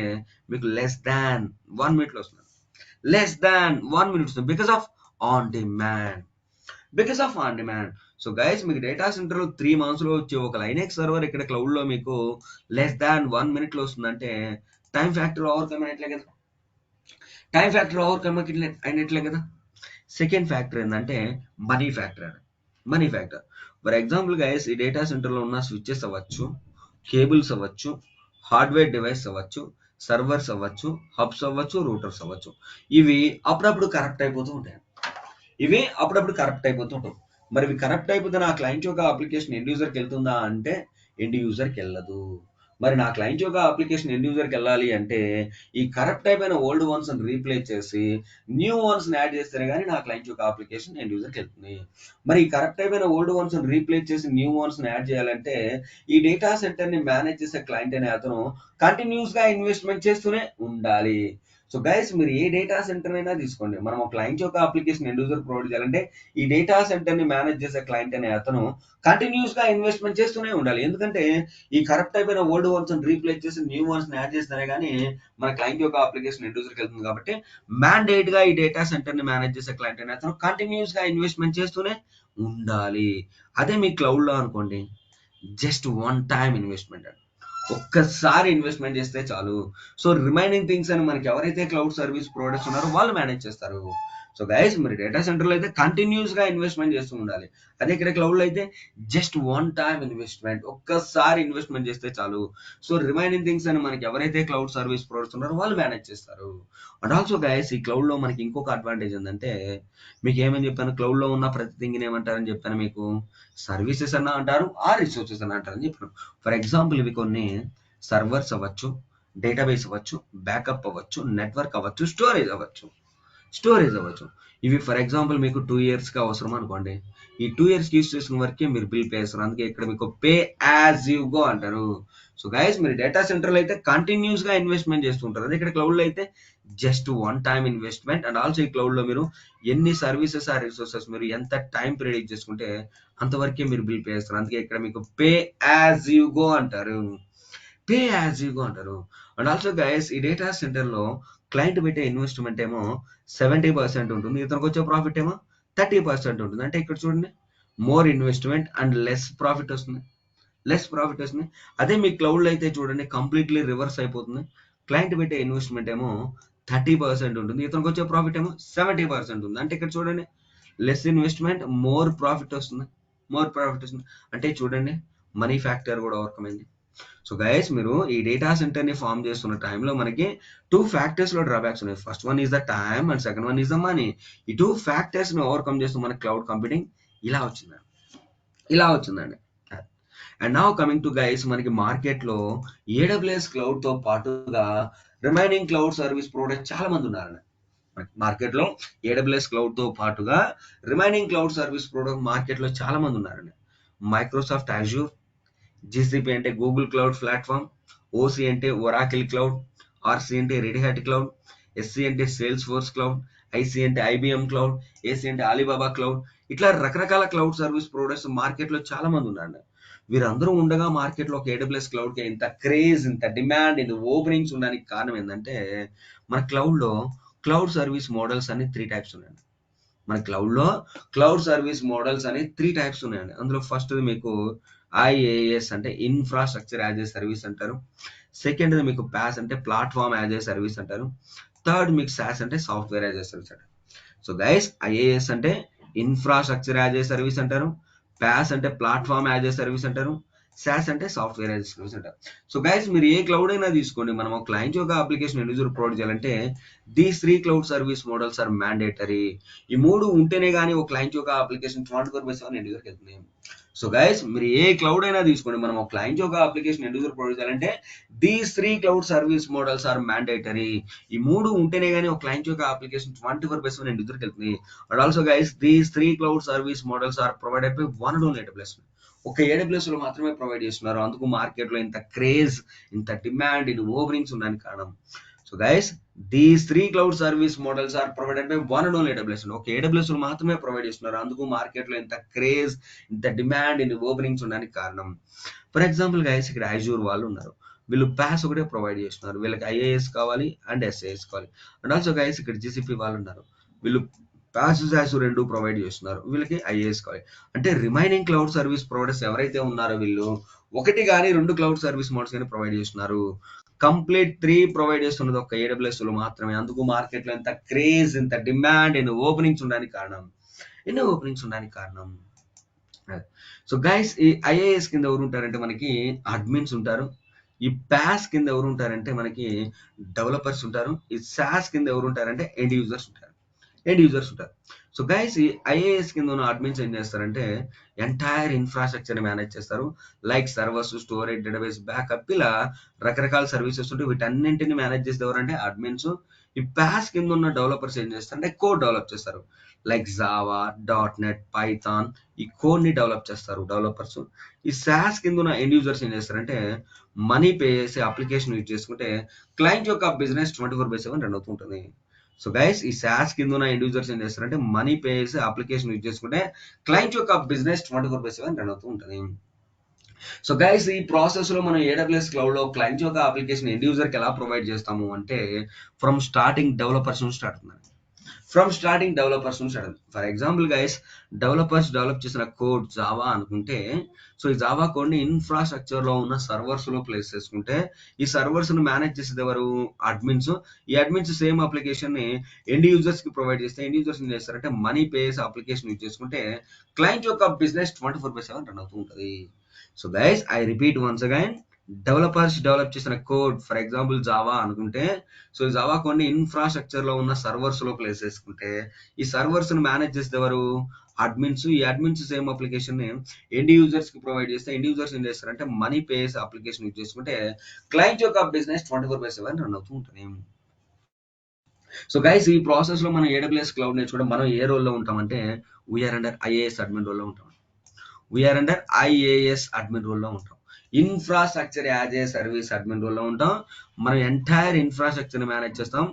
మీకు లెస్ దాన్ 1 మినిట్ లో వస్తుంది. లెస్ దాన్ 1 మినిట్ వస్తుంది. Because of on demand. Because of on demand. So guys మీకు డేటా సెంటర్ లో 3 మంత్స్ లో వచ్చే ఒక లైనెక్స్ సర్వర్ ఇక్కడ క్లౌడ్ లో మీకు లెస్ దాన్ 1 మినిట్ లో వస్తుందంటే టైం ఫ్యాక్టర్ ఓవర్కమ్ అయినట్లే కదా. టైం ఫ్యాక్టర్ ఓవర్కమ్ అయినట్లే కదా. సెకండ్ ఫ్యాక్టర్ ఏంటంటే money factor. Money factor. For example guys ఈ డేటా సెంటర్ లో ఉన్న స్విచెస్ అవ్వచ్చు, కేబుల్స్ అవ్వచ్చు, హార్డ్వేర్ డివైస్ అవ్వచ్చు, సర్వర్స్ అవ్వచ్చు, హబ్స్ అవ్వచ్చు, రూటర్స్ అవ్వచ్చు. ఇవి అప్పుడప్పుడు కరెక్ట్ అయిపోతూ ఉంటాయి. ఇవి అప్పుడప్పుడు కరెక్ట్ అయిపోతూ ఉంటాయి. మరి ఇవి కరెక్ట్ అయిపోతే నా క్లయింట్ యొక్క అప్లికేషన్ ఎండ్ యూజర్కి వెళ్తుందా అంటే ఎండ్ యూజర్కి వెళ్ళదు. మరి నా క్లయింట్ యొక్క అప్లికేషన్ ఎండ్ యూజర్కి వెళ్ళాలి అంటే ఈ కరప్ట్ అయిపోయిన ఓల్డ్ వన్స్ రీప్లేస్ చేసి న్యూ వన్స్ యాడ్ చేస్తేనే కానీ నా క్లయింట్ యొక్క అప్లికేషన్ ఎండ్ యూజర్కి వెళ్తుంది. మరి ఈ కరప్ట్ అయిపోయిన ఓల్డ్ వన్స్ రీప్లేస్ చేసి న్యూ వన్స్ యాడ్ చేయాలంటే ఈ డేటా సెంటర్ ని మేనేజ్ చేసే క్లయింట్ అనే అతను కంటిన్యూస్ గా ఇన్వెస్ట్మెంట్ చేస్తూనే ఉండాలి. సో గైస్ మీరు ఏ డేటా సెంటర్ అయినా తీసుకోండి, మనం క్లయింట్ యొక్క అప్లికేషన్ ఎండ్ యూజర్ ప్రొవైడ్ చేయాలంటే ఈ డేటా సెంటర్ ని మేనేజ్ చేసే క్లయింట్ అనే అతను కంటిన్యూస్ గా ఇన్వెస్ట్మెంట్ చేస్తూనే ఉండాలి. ఎందుకంటే ఈ కరప్ట్ అయిపోయిన ఓల్డ్ వన్స్ రీప్లేస్ చేసి న్యూ వన్స్ యాడ్ చేస్తేనే కానీ మన క్లయింట్ యొక్క అప్లికేషన్ ఎండ్ యూజర్కి వెళ్తుంది. కాబట్టి మ్యాండేట్ గా ఈ డేటా సెంటర్ ని మేనేజ్ చేసే క్లయింట్ అనే అతను కంటిన్యూస్ గా ఇన్వెస్ట్మెంట్ చేస్తూనే ఉండాలి. అదే మీ క్లౌడ్ లో అనుకోండి, జస్ట్ వన్ టైం ఇన్వెస్ట్మెంట్ అండి, ఒక్కసారి ఇన్వెస్ట్మెంట్ చేస్తే చాలు. సో రిమైనింగ్ థింగ్స్ అని మనకి ఎవరైతే క్లౌడ్ సర్వీస్ ప్రొవైడర్స్ ఉన్నారో వాళ్ళు మేనేజ్ చేస్తారు. సో గైస్ మీరు డేటా సెంటర్లో అయితే కంటిన్యూస్ గా ఇన్వెస్ట్మెంట్ చేస్తూ ఉండాలి. అదే ఇక్కడ క్లౌడ్ లో అయితే జస్ట్ వన్ టైం ఇన్వెస్ట్మెంట్, ఒక్కసారి ఇన్వెస్ట్మెంట్ చేస్తే చాలు. సో రిమైనింగ్ థింగ్స్ అని మనకి ఎవరైతే క్లౌడ్ సర్వీస్ ప్రొవైడర్స్ ఉన్నారో వాళ్ళు మేనేజ్ చేస్తారు. అండ్ ఆల్సో గైస్ ఈ క్లౌడ్ లో మనకి ఇంకొక అడ్వాంటేజ్ ఏంటంటే, మీకు ఏమని చెప్పాను, క్లౌడ్ లో ఉన్న ప్రతి థింగ్ ఏమంటారని చెప్పాను మీకు, సర్వీసెస్ అన్న అంటారు, ఆ రిసోర్సెస్ అన్న అంటారని చెప్పాను. ఫర్ ఎగ్జాంపుల్ ఇవి కొన్ని సర్వర్స్ అవ్వచ్చు, డేటాబేస్ అవ్వచ్చు, బ్యాకప్ అవ్వచ్చు, నెట్వర్క్ అవ్వచ్చు, స్టోరేజ్ అవ్వచ్చు. ఇవి ఫర్ ఎగ్జాంపుల్ మీకు 2 years కి అవసరం అనుకోండి, ఈ 2 years యూస్ చేసిన వరకే మీరు బిల్ పే చేస్తారు. అందుకే ఇక్కడ మీకు పే యాజ్ యూ గో అంటారు. సో గైస్ మీరు డేటా సెంటర్లో అయితే కంటిన్యూస్ గా ఇన్వెస్ట్మెంట్ చేస్తుంటారు. అదే ఇక్కడ క్లౌడ్ లో అయితే just one time investment. And also ఈ క్లౌడ్ లో మీరు ఎన్ని సర్వీసెస్ ఆ రిసోర్సెస్ మీరు ఎంత టైం ప్రిడిక్ట్ చేసుకుంటే అంతవరకే మీరు బిల్ పే చేస్తారు. అందుకే ఇక్కడ మీకు పే యాజ్ యూ గో అంటారు. అండ్ ఆల్సో గైస్ ఈ డేటా సెంటర్ లో క్లయింట్ పెట్టే ఇన్వెస్ట్మెంట్ ఏమో 70% ఉంటుంది, ఇతనికి వచ్చే ప్రాఫిట్ ఏమో 30% ఉంటుంది. అంటే ఇక్కడ చూడండి, more investment and less profit వస్తుంది. అదే మీ క్లౌడ్ లో అయితే చూడండి కంప్లీట్లీ రివర్స్ అయిపోతుంది. క్లయింట్ పెట్టే ఇన్వెస్ట్మెంట్ ఏమో 30% ఉంటుంది, ఇతనికి వచ్చే ప్రాఫిట్ ఏమో 70% ఉంది. అంటే ఇక్కడ చూడండి, లెస్ ఇన్వెస్ట్మెంట్ మోర్ ప్రాఫిట్ వస్తుంది. అంటే చూడండి మనీ ఫ్యాక్టర్ కూడా ఓవర్కమ్ అయింది. సో గైస్ మీరు ఈ డేటా సెంటర్ ని ఫామ్ చేస్తున్న టైంలో మనకి 2 ఫ్యాక్టర్స్ లో డ్రాబ్యాక్స్ ఉన్నాయి. First one is the time and second one is the money. ఈ 2 ఫ్యాక్టర్స్ ని ఓవర్కమ్ చేస్తూ మన క్లౌడ్ కంప్యూటింగ్ ఇలా వచ్చిందండి. And now coming to guys, మనకి మార్కెట్ లో ఏడబ్ల్యూఎస్ క్లౌడ్ తో పాటుగా రిమైనింగ్ క్లౌడ్ సర్వీస్ ప్రొవైడర్ చాలా మంది ఉన్నారండి. మార్కెట్ లో ఏడబ్ల్యూఎస్ క్లౌడ్ తో పాటుగా remaining cloud service provider market లో చాలా మంది ఉన్నారండి. మైక్రోసాఫ్ట్ అజూర్, జీసీపీ అంటే గూగుల్ క్లౌడ్ ప్లాట్ఫామ్, ఓసి అంటే ఒరాకిల్ క్లౌడ్, ఆర్సి అంటే రెడ్ హ్యాట్ క్లౌడ్, ఎస్సి అంటే సేల్స్ ఫోర్స్ క్లౌడ్, ఐసి అంటే ఐబిఎం క్లౌడ్, ఏసీ అంటే అలీబాబా క్లౌడ్. ఇట్లా రకరకాల క్లౌడ్ సర్వీస్ ప్రొవైడర్స్ మార్కెట్ లో చాలా మంది ఉన్నారు. వీరందరూ ఉండగా మార్కెట్ లో ఒక ఏడబ్ల్యూఎస్ క్లౌడ్ కి ఇంత క్రేజ్, ఇంత డిమాండ్, ఇంత ఓపెనింగ్స్ ఉండడానికి కారణం ఏంటంటే, మన క్లౌడ్ లో క్లౌడ్ సర్వీస్ మోడల్స్ అని 3 టైప్స్ ఉన్నాయండి. మన క్లౌడ్ లో క్లౌడ్ సర్వీస్ మోడల్స్ అని 3 టైప్స్ ఉన్నాయండి. అందులో ఫస్ట్ మీకు ఐఏఎస్ అంటే ఇన్ఫ్రాస్ట్రక్చర్ యాజ్ ఏ సర్వీస్ అంటారు. సెకండ్ మీకు పాస్ అంటే ప్లాట్ఫామ్ యాజ్ ఏ సర్వీస్ అంటారు. థర్డ్ మీకు సాస్ అంటే సాఫ్ట్వేర్ యాజ్ ఏ సర్వీస్ అంటారు. సో గైస్ ఐఏఎస్ అంటే ఇన్ఫ్రాస్ట్రక్చర్ యాజ్ ఏ సర్వీస్ అంటారు, పాస్ అంటే ప్లాట్ఫామ్ యాజ్ ఏ సర్వీస్ అంటారు, సాస్ అంటే సాఫ్ట్వేర్ యాజ్ ఏ సర్వీస్ అంటారు. సో గైస్ మీరు ఏ క్లౌడ్ అయినా తీసుకోండి, మనం ఒక క్లయింట్ యొక్క అప్లికేషన్ యూజర్ ప్రొవైడ్ చేయాలంటే these 3 cloud service models are mandatory. ఈ 3 ఉంటేనే కానీ ఒక క్లయింట్ యొక్క అప్లికేషన్ 24/7 ఎండ్ యూజర్కి వెళ్తుంది. సో గైస్ మీరు ఏ క్లౌడ్ అయినా తీసుకోండి, మనం ఒక క్లయింట్ యొక్క అప్లికేషన్ ఎండ్ యూజర్ ప్రొవైడ్ చేయాలంటే these 3 cloud service models are mandatory. ఈ 3 ఉంటేనే కానీ ఒక క్లయింట్ యొక్క అప్లికేషన్ 24/7 ఎండ్ యూజర్కి వెళ్తుంది. And also guys these 3 cloud service models are provided by one and only AWS. ఒక AWS లో మాత్రమే ప్రొవైడ్ చేస్తున్నారు. అందుకు మార్కెట్ లో ఇంత క్రేజ్, ఇంత డిమాండ్, ఇన్ని ఓపెనింగ్స్ ఉండడానికి కారణం. So guys these 3 cloud service models are provided by one and only AWS. ఒక AWS లో మాత్రమే ప్రొవైడ్ చేస్తున్నారు. అందుకు మార్కెట్ లో ఇంత క్రేజ్, ఇంత డిమాండ్, ఇన్ని ఓపెనింగ్స్ ఉండడానికి కారణం. ఫర్ ఎగ్జాంపుల్ గైస్ ఇక్కడ అజూర్ వాళ్ళు ఉన్నారు, వీళ్ళు పాస్ ఒకటే ప్రొవైడ్ చేస్తున్నారు, వీళ్ళకి ఐఏఎస్ కావాలి అండ్ ఎస్ఏఎస్ కావాలి. అండ్ ఆల్సో గైస్ ఇక్కడ జీసీపీ వాళ్ళు ఉన్నారు, వీళ్ళు పాస్ సాస్ రెండు ప్రొవైడ్ చేస్తున్నారు, వీళ్ళకి ఐఏఎస్ కావాలి. అంటే రిమైనింగ్ క్లౌడ్ సర్వీస్ ప్రొవైడర్స్ ఎవరైతే ఉన్నారో వీళ్ళు ఒకటి కానీ 2 క్లౌడ్ సర్వీస్ మోడల్స్ కానీ ప్రొవైడ్ చేస్తున్నారు. కంప్లీట్ 3 ప్రొవైడ్ చేస్తున్నది ఒక AWS లో మాత్రమే. అందుకు మార్కెట్ లో ఇంత క్రేజ్, ఇంత డిమాండ్, ఎన్నో ఓపెనింగ్స్ ఉండడానికి కారణం. సో గైస్ ఈ ఐఏఎస్ కింద ఎవరు ఉంటారంటే మనకి అడ్మిన్స్ ఉంటారు. ఈ పాస్ కింద ఎవరు ఉంటారంటే మనకి డెవలపర్స్ ఉంటారు. ఈ సాస్ కింద ఎవరు ఉంటారంటే ఎండ్ యూజర్స్ ఉంటారు. సో గైస్ ఈ ఐఏఎస్ కింద ఉన్న అడ్మిన్స్ ఏం చేస్తారంటే ఎంటైర్ ఇన్ఫ్రాస్ట్రక్చర్ మేనేజ్ చేస్తారు. Like servers, storage, database, backup ఇలా రకరకాల సర్వీసెస్ ఉంటాయి. వీటన్నింటిని మేనేజ్ చేస్తే ఎవరంటే అడ్మిన్స్. ఈ ప్యాస్ కింద ఉన్న డెవలపర్స్ ఏం చేస్తారంటే కోడ్ డెవలప్ చేస్తారు. లైక్ జావా, .NET, పైథాన్ ఈ కోడ్ ని డెవలప్ చేస్తారు డెవలపర్స్. ఈ సాస్ కింద ఉన్న ఎండ్ యూజర్స్ ఏం చేస్తారంటే మనీ పే చేసి అప్లికేషన్ యూజ్ చేసుకుంటే క్లయింట్ యొక్క బిజినెస్ 24/7 రన్ అవుతుంటుంది. సో గైస్ ఈ సాస్ కింద ఉన్న ఎండ్ యూజర్స్ ఏం చేస్తారంటే మనీ పే చేసి అప్లికేషన్ యూజ్ చేసుకుంటే క్లయింట్ యొక్క బిజినెస్ 24/7 రన్ అవుతూ ఉంటుంది. సో గైస్ ఈ ప్రాసెస్ లో మనం AWS క్లౌడ్ లో క్లయింట్ యొక్క అప్లికేషన్ ఎండ్ యూజర్ కి ఎలా ప్రొవైడ్ చేస్తాము అంటే ఫ్రమ్ స్టార్టింగ్ డెవలపర్స్ నుంచి స్టార్ట్ అవుతుంది. ఫ్రమ్ స్టార్టింగ్ డెవలపర్స్ నుంచి స్టార్ట్ అవుతుంది. For example guys developers develop చేసిన కోడ్ జావా అనుకుంటే సో ఈ జావా కోడ్ ని ఇన్ఫ్రాస్ట్రక్చర్ లో ఉన్న సర్వర్స్ లో ప్లేస్ చేసుకుంటే ఈ సర్వర్స్ ను మేనేజ్ చేసేది ఎవరు? అడ్మిన్స్. ఈ అడ్మిన్స్ సేమ్ అప్లికేషన్ ని ఎండ్ యూజర్స్ కి ప్రొవైడ్ చేస్తే ఎండ్ యూజర్స్ ఏం చేస్తారంటే మనీ పేస్ అప్లికేషన్ యూజ్ చేసుకుంటే క్లయింట్ యొక్క బిజినెస్ 24/7 రన్ అవుతూ ఉంటుంది. So guys I repeat once again developers develop చేసిన కోడ్ ఫర్ ఎగ్జాంపుల్ జావా అనుకుంటే సో ఈ జావా కోడ్ ని ఇన్ఫ్రాస్ట్రక్చర్ లో ఉన్న సర్వర్స్ లో ప్లేస్ చేసుకుంటే ఈ సర్వర్స్ ని మేనేజ్ చేస్తే ఎవరు? అడ్మిన్స్. ఈ అడ్మిన్స్ సేమ్ అప్లికేషన్ ని ఎండ్ యూజర్స్ కి ప్రొవైడ్ చేస్తే ఎండ్ యూజర్స్ ఏం చేస్తారంటే మనీ పేస్ అప్లికేషన్ యూజ్ చేసుకుంటే క్లయింట్ యొక్క బిజినెస్ 24/7 రన్ అవుతూ ఉంటుంది. సో గైస్ ఈ ప్రాసెస్ లో మనం AWS క్లౌడ్ నేర్చుకోవడం మనం ఏ రోల్ లో ఉంటామంటే we are under IAS admin role లో ఉంటాం. We are under IAS admin role లో ఉంటాం. Infrastructure as a service admin role లో ఉంటాం. మనం ఎంటైర్ ఇన్ఫ్రాస్ట్రక్చర్ ని మేనేజ్ చేస్తాం.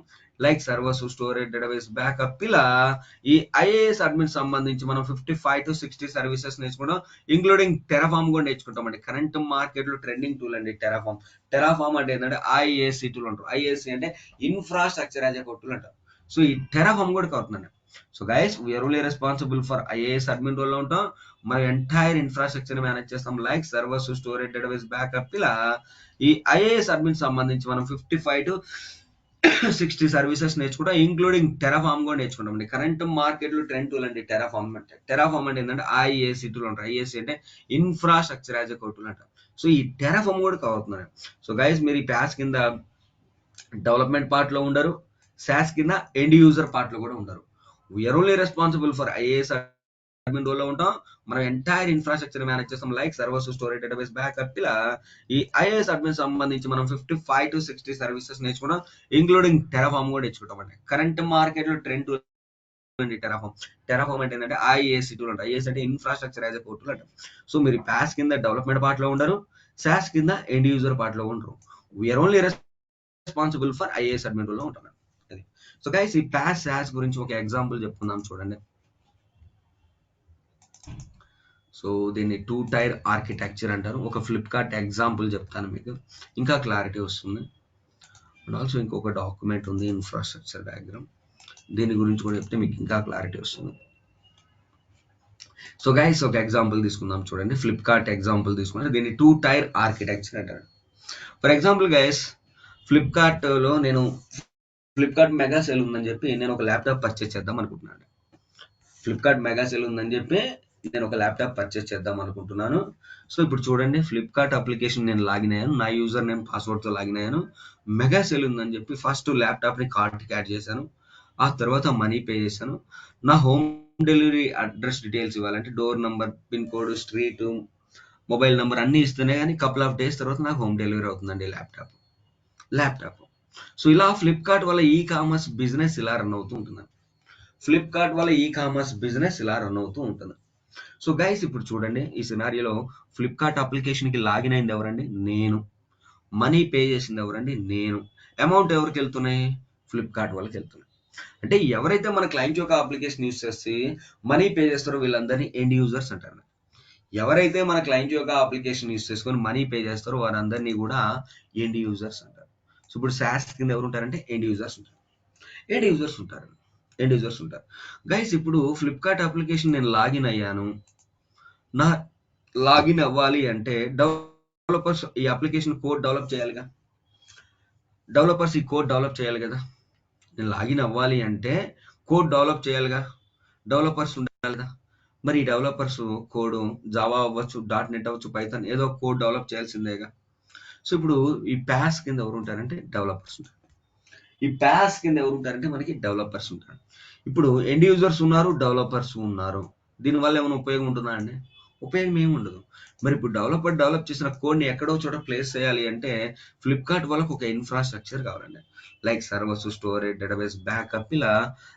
Like servers, storage, database, backup ఇలా ఈ ఐఏఎస్ అడ్మిన్ సంబంధించి మనం 55 to 60 సర్వీసెస్ నేర్చుకుంటాం. ఇంక్లూడింగ్ టెరాఫామ్ కూడా నేర్చుకుంటాం అండి. కరెంట్ మార్కెట్ లో ట్రెండింగ్ టూల్ అండి టెరాఫామ్. టెరాఫామ్ అంటే ఏంటంటే ఐఏఎస్సి టూల్ అంటారు. ఐఏఎస్సి అంటే ఇన్ఫ్రాస్ట్రక్చర్ యాజ్ ఏ టూల్ అంటారు. సో ఈ టెరాఫామ్ కూడా అవుతుందండి. So guys we are only responsible for IaaS admin role లో ఉంటాం. మనం ఎంటైర్ ఇన్ఫ్రాస్ట్రక్చర్ మేనేజ్ చేస్తాం. Like servers, storage, database, backup ఇలా ఈ ఐఏఎస్ అడ్మిన్ సంబంధించి మనం 55 to 60 సర్వీసెస్ నేర్చుకుంటాం. ఇంక్లూడింగ్ టెరాఫామ్ కూడా నేర్చుకుంటాం అండి. కరెంట్ మార్కెట్ లో ట్రెండ్ టూల్ అండి టెరాఫామ్ అంటే. టెరాఫామ్ అంటే ఏంటంటే ఐఏసి టూల్ అంటారు. ఐఏసి అంటే ఇన్ఫ్రాస్ట్రక్చర్ యాజ్ ఎ టూల్ అంటారు. సో ఈ టెరాఫామ్ కూడా కావుతున్నాయి. సో గైస్ మీరు ఈ ప్యాస్ కింద డెవలప్మెంట్ పార్ట్ లో ఉండరు. సాస్ కింద ఎండ్ యూజర్ పార్ట్ లో కూడా ఉండరు. We are only responsible for IaaS admin role లో ఉంటాం. మనం ఎంటైర్ ఇన్ఫ్రాస్ట్రక్చర్ మేనేజ్ చేస్తాం. Like servers, storage, database, backup ఇలా ఈ ఐఏఎస్ అడ్మిన్ సంబంధించి మనం 55 to 60 సర్వీసెస్ నేర్చుకున్నాం. ఇంక్లూడింగ్ టెరాఫామ్ కూడా నేర్చుకుంటాం అండి. కరెంట్ మార్కెట్ లో ట్రెండ్ టూల్ అండి టెరాఫామ్. టెరాఫామ్ అంటే ఏంటంటే ఐఏసి టూల్ అంట. ఐఏసి అంటే ఇన్ఫ్రాస్ట్రక్చర్ యాజ్ ఎ టూల్ అంట. సో మీరు ప్యాస్ కింద డెవలప్మెంట్ పార్ట్ లో ఉండరు. సాస్ కింద ఎండ్ యూజర్ పార్ట్ లో ఉండరు. We are only responsible for IaaS admin role లో ఉంటాం. సో గైస్ ఈ ప్యాస్ సాస్ గురించి ఒక ఎగ్జాంపుల్ చెప్పుకుందాం చూడండి. సో దీన్ని 2-tier ఆర్కిటెక్చర్ అంటారు. ఒక ఫ్లిప్కార్ట్ ఎగ్జాంపుల్ చెప్తాను మీకు ఇంకా క్లారిటీ వస్తుంది. అండ్ ఆల్సో ఇంకొక డాక్యుమెంట్ ఉంది ఇన్ఫ్రాస్ట్రక్చర్ డయాగ్రామ్. దీని గురించి కూడా చెప్తే మీకు ఇంకా క్లారిటీ వస్తుంది. సో గైస్ ఒక ఎగ్జాంపుల్ తీసుకుందాం చూడండి. ఫ్లిప్కార్ట్ ఎగ్జాంపుల్ తీసుకుంటే దీన్ని 2-tier ఆర్కిటెక్చర్ అంటారు. ఫర్ ఎగ్జాంపుల్ గైస్ ఫ్లిప్కార్ట్ లో నేను ఫ్లిప్కార్ట్ మెగా సేల్ ఉందని చెప్పి నేను ఒక ల్యాప్టాప్ పర్చేస్ చేద్దాం అనుకుంటున్నాను. ఫ్లిప్కార్ట్ మెగా సేల్ ఉందని చెప్పి నేను ఒక ల్యాప్టాప్ పర్చేస్ చేద్దాం అనుకుంటున్నాను. సో ఇప్పుడు చూడండి ఫ్లిప్కార్ట్ అప్లికేషన్ నేను లాగిన్ అయ్యాను. నా యూజర్ నేమ్ పాస్వర్డ్తో లాగిన్ అయ్యాను. మెగా సేల్ ఉందని చెప్పి ఫస్ట్ ల్యాప్టాప్ని కార్ట్కి యాడ్ చేశాను. ఆ తర్వాత మనీ పే చేశాను. నా హోమ్ డెలివరీ అడ్రస్ డీటెయిల్స్ ఇవ్వాలంటే door number, pin code, street, mobile number అన్నీ ఇస్తేనే కానీ కపుల్ ఆఫ్ డేస్ తర్వాత నాకు హోమ్ డెలివరీ అవుతుందండి ల్యాప్టాప్. సో ఇలా ఫ్లిప్కార్ట్ వల్ల ఈ కామర్స్ బిజినెస్ ఇలా రన్ అవుతూ ఉంటుంది. ఫ్లిప్కార్ట్ వల్ల ఈ కామర్స్ బిజినెస్ ఇలా రన్ అవుతూ ఉంటుంది. సో గైస్ ఇప్పుడు చూడండి ఈ సినారియోలో ఫ్లిప్కార్ట్ అప్లికేషన్ కి లాగిన్ అయింది ఎవరండి? నేను. మనీ పే చేసింది ఎవరండి? నేను. అమౌంట్ ఎవరికి వెళ్తున్నాయి? ఫ్లిప్కార్ట్ వాళ్ళకి వెళ్తున్నాయి. అంటే ఎవరైతే మన క్లయింట్ యొక్క అప్లికేషన్ యూస్ చేసి మనీ పే చేస్తారో వీళ్ళందరినీ ఎండ్ యూజర్స్ అంటారు. ఎవరైతే మన క్లయింట్ యొక్క అప్లికేషన్ యూస్ చేసుకొని మనీ పే చేస్తారో వారందరినీ కూడా ఎండ్ యూజర్స్ అంటారు. సో ఇప్పుడు సాస్ కింద ఎవరు ఉంటారంటే ఎండ్ యూజర్స్ ఉంటారు. గైస్ ఇప్పుడు ఫ్లిప్కార్ట్ అప్లికేషన్ నేను లాగిన్ అయ్యాను. నా లాగిన్ అవ్వాలి అంటే డెవలపర్స్ ఈ అప్లికేషన్ కోడ్ డెవలప్ చేయాలిగా. డెవలపర్స్ ఈ కోడ్ డెవలప్ చేయాలి కదా. నేను లాగిన్ అవ్వాలి అంటే కోడ్ డెవలప్ చేయాలిగా. డెవలపర్స్ ఉండాలి కదా. మరి ఈ డెవలపర్స్ కోడ్ జావా అవ్వచ్చు, .NET అవ్వచ్చు, పైథాన్ ఏదో కోడ్ డెవలప్ చేయాల్సిందేగా. సో ఇప్పుడు ఈ ప్యాస్ కింద ఎవరు ఉంటారంటే డెవలపర్స్ ఉంటారు. మనకి డెవలపర్స్ ఉంటారు. ఇప్పుడు ఎండ్ యూజర్స్ ఉన్నారు, డెవలపర్స్ ఉన్నారు. దీనివల్ల ఏమైనా ఉపయోగం ఉంటుందా అండి? ఉపయోగం ఏమి ఉండదు. మరి ఇప్పుడు డెవలపర్ డెవలప్ చేసిన కోడ్‌ని ఎక్కడో చోట ప్లేస్ చేయాలి అంటే ఫ్లిప్‌కార్ట్ వాళ్ళకి ఒక ఇన్‌ఫ్రాస్ట్రక్చర్ కావాలండి. Like servers, storage, database, backup ఇలా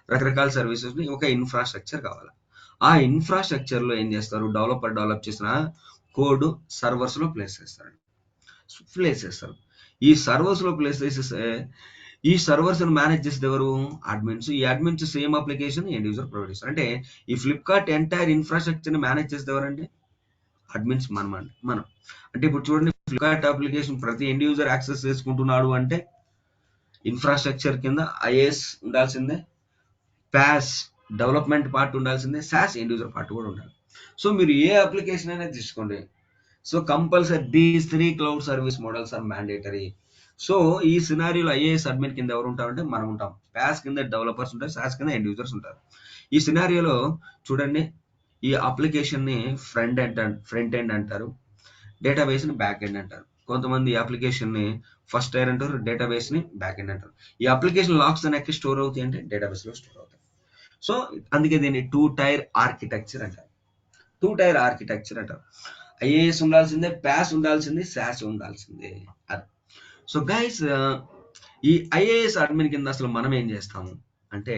రకరకాల సర్వీసెస్‌ని ఒక ఇన్‌ఫ్రాస్ట్రక్చర్ కావాలి. ఆ ఇన్‌ఫ్రాస్ట్రక్చర్‌లో ఏం చేస్తారు? డెవలపర్ డెవలప్ చేసిన కోడ్ సర్వర్స్‌లో ప్లేస్ చేస్తారు. ఈ సర్వర్స్‌లో ప్లేస్ చేసేస్తే ఈ సర్వర్స్‌ని మేనేజ్ చేసేది ఎవరు? అడ్మిన్స్. ఈ admins same application end user provide చేస్తారు. అంటే ఈ ఫ్లిప్‌కార్ట్ ఎంటైర్ ఇన్‌ఫ్రాస్ట్రక్చర్‌ని మేనేజ్ చేసేది ఎవరండి? అడ్మిన్స్ మనమండి. మనం. అంటే ఇప్పుడు చూడండి ఫ్లిప్‌కార్ట్ అప్లికేషన్ ప్రతి ఎండ్ యూజర్ యాక్సెస్ చేసుకుంటున్నాడు అంటే ఇన్‌ఫ్రాస్ట్రక్చర్ కింద ఐఏఎస్ ఉండాల్సిందే. పాస్ డెవలప్‌మెంట్ పార్ట్ ఉండాల్సిందే. సాస్ ఎండ్ యూజర్ పార్ట్ కూడా ఉండాలి. సో మీరు ఏ అప్లికేషన్ అయినా తీసుకోండి. So compulsory these 3 cloud service models are mandatory. So ఈ సినారియోలో ఐఏఎస్ అడ్మిన్ కింద ఎవరు ఉంటారంటే మనం ఉంటాం. పాస్ కింద డెవలపర్స్ ఉంటారు. సాస్ కింద ఎండ్ యూజర్స్ ఉంటారు. ఈ సినారియోలో చూడండి ఈ అప్లికేషన్‌ని ఫ్రంట్ ఎండ్ అంటారు. డేటాబేస్‌ని బ్యాక్ ఎండ్ అంటారు. కొంతమంది ఈ అప్లికేషన్‌ని ఫస్ట్ టైర్ అంటారు. డేటాబేస్‌ని బ్యాక్ ఎండ్ అంటారు. ఈ అప్లికేషన్ లాగ్స్ అనేవి ఎక్కడ స్టోర్ అవుతాయి అంటే డేటాబేస్‌లో స్టోర్ అవుతాయి. సో అందుకే దీన్ని 2 టైర్ ఆర్కిటెక్చర్ అంటారు. 2 టైర్ ఆర్కిటెక్చర్ అంటారు. ఐఏఎస్ ఉండాల్సిందే, పాస్ ఉండాల్సిందే, సాస్ ఉండాల్సిందే. అది. సో గైస్ ఈ ఐఏఎస్ అడ్మిన్ కింద అసలు మనం ఏం చేస్తాము అంటే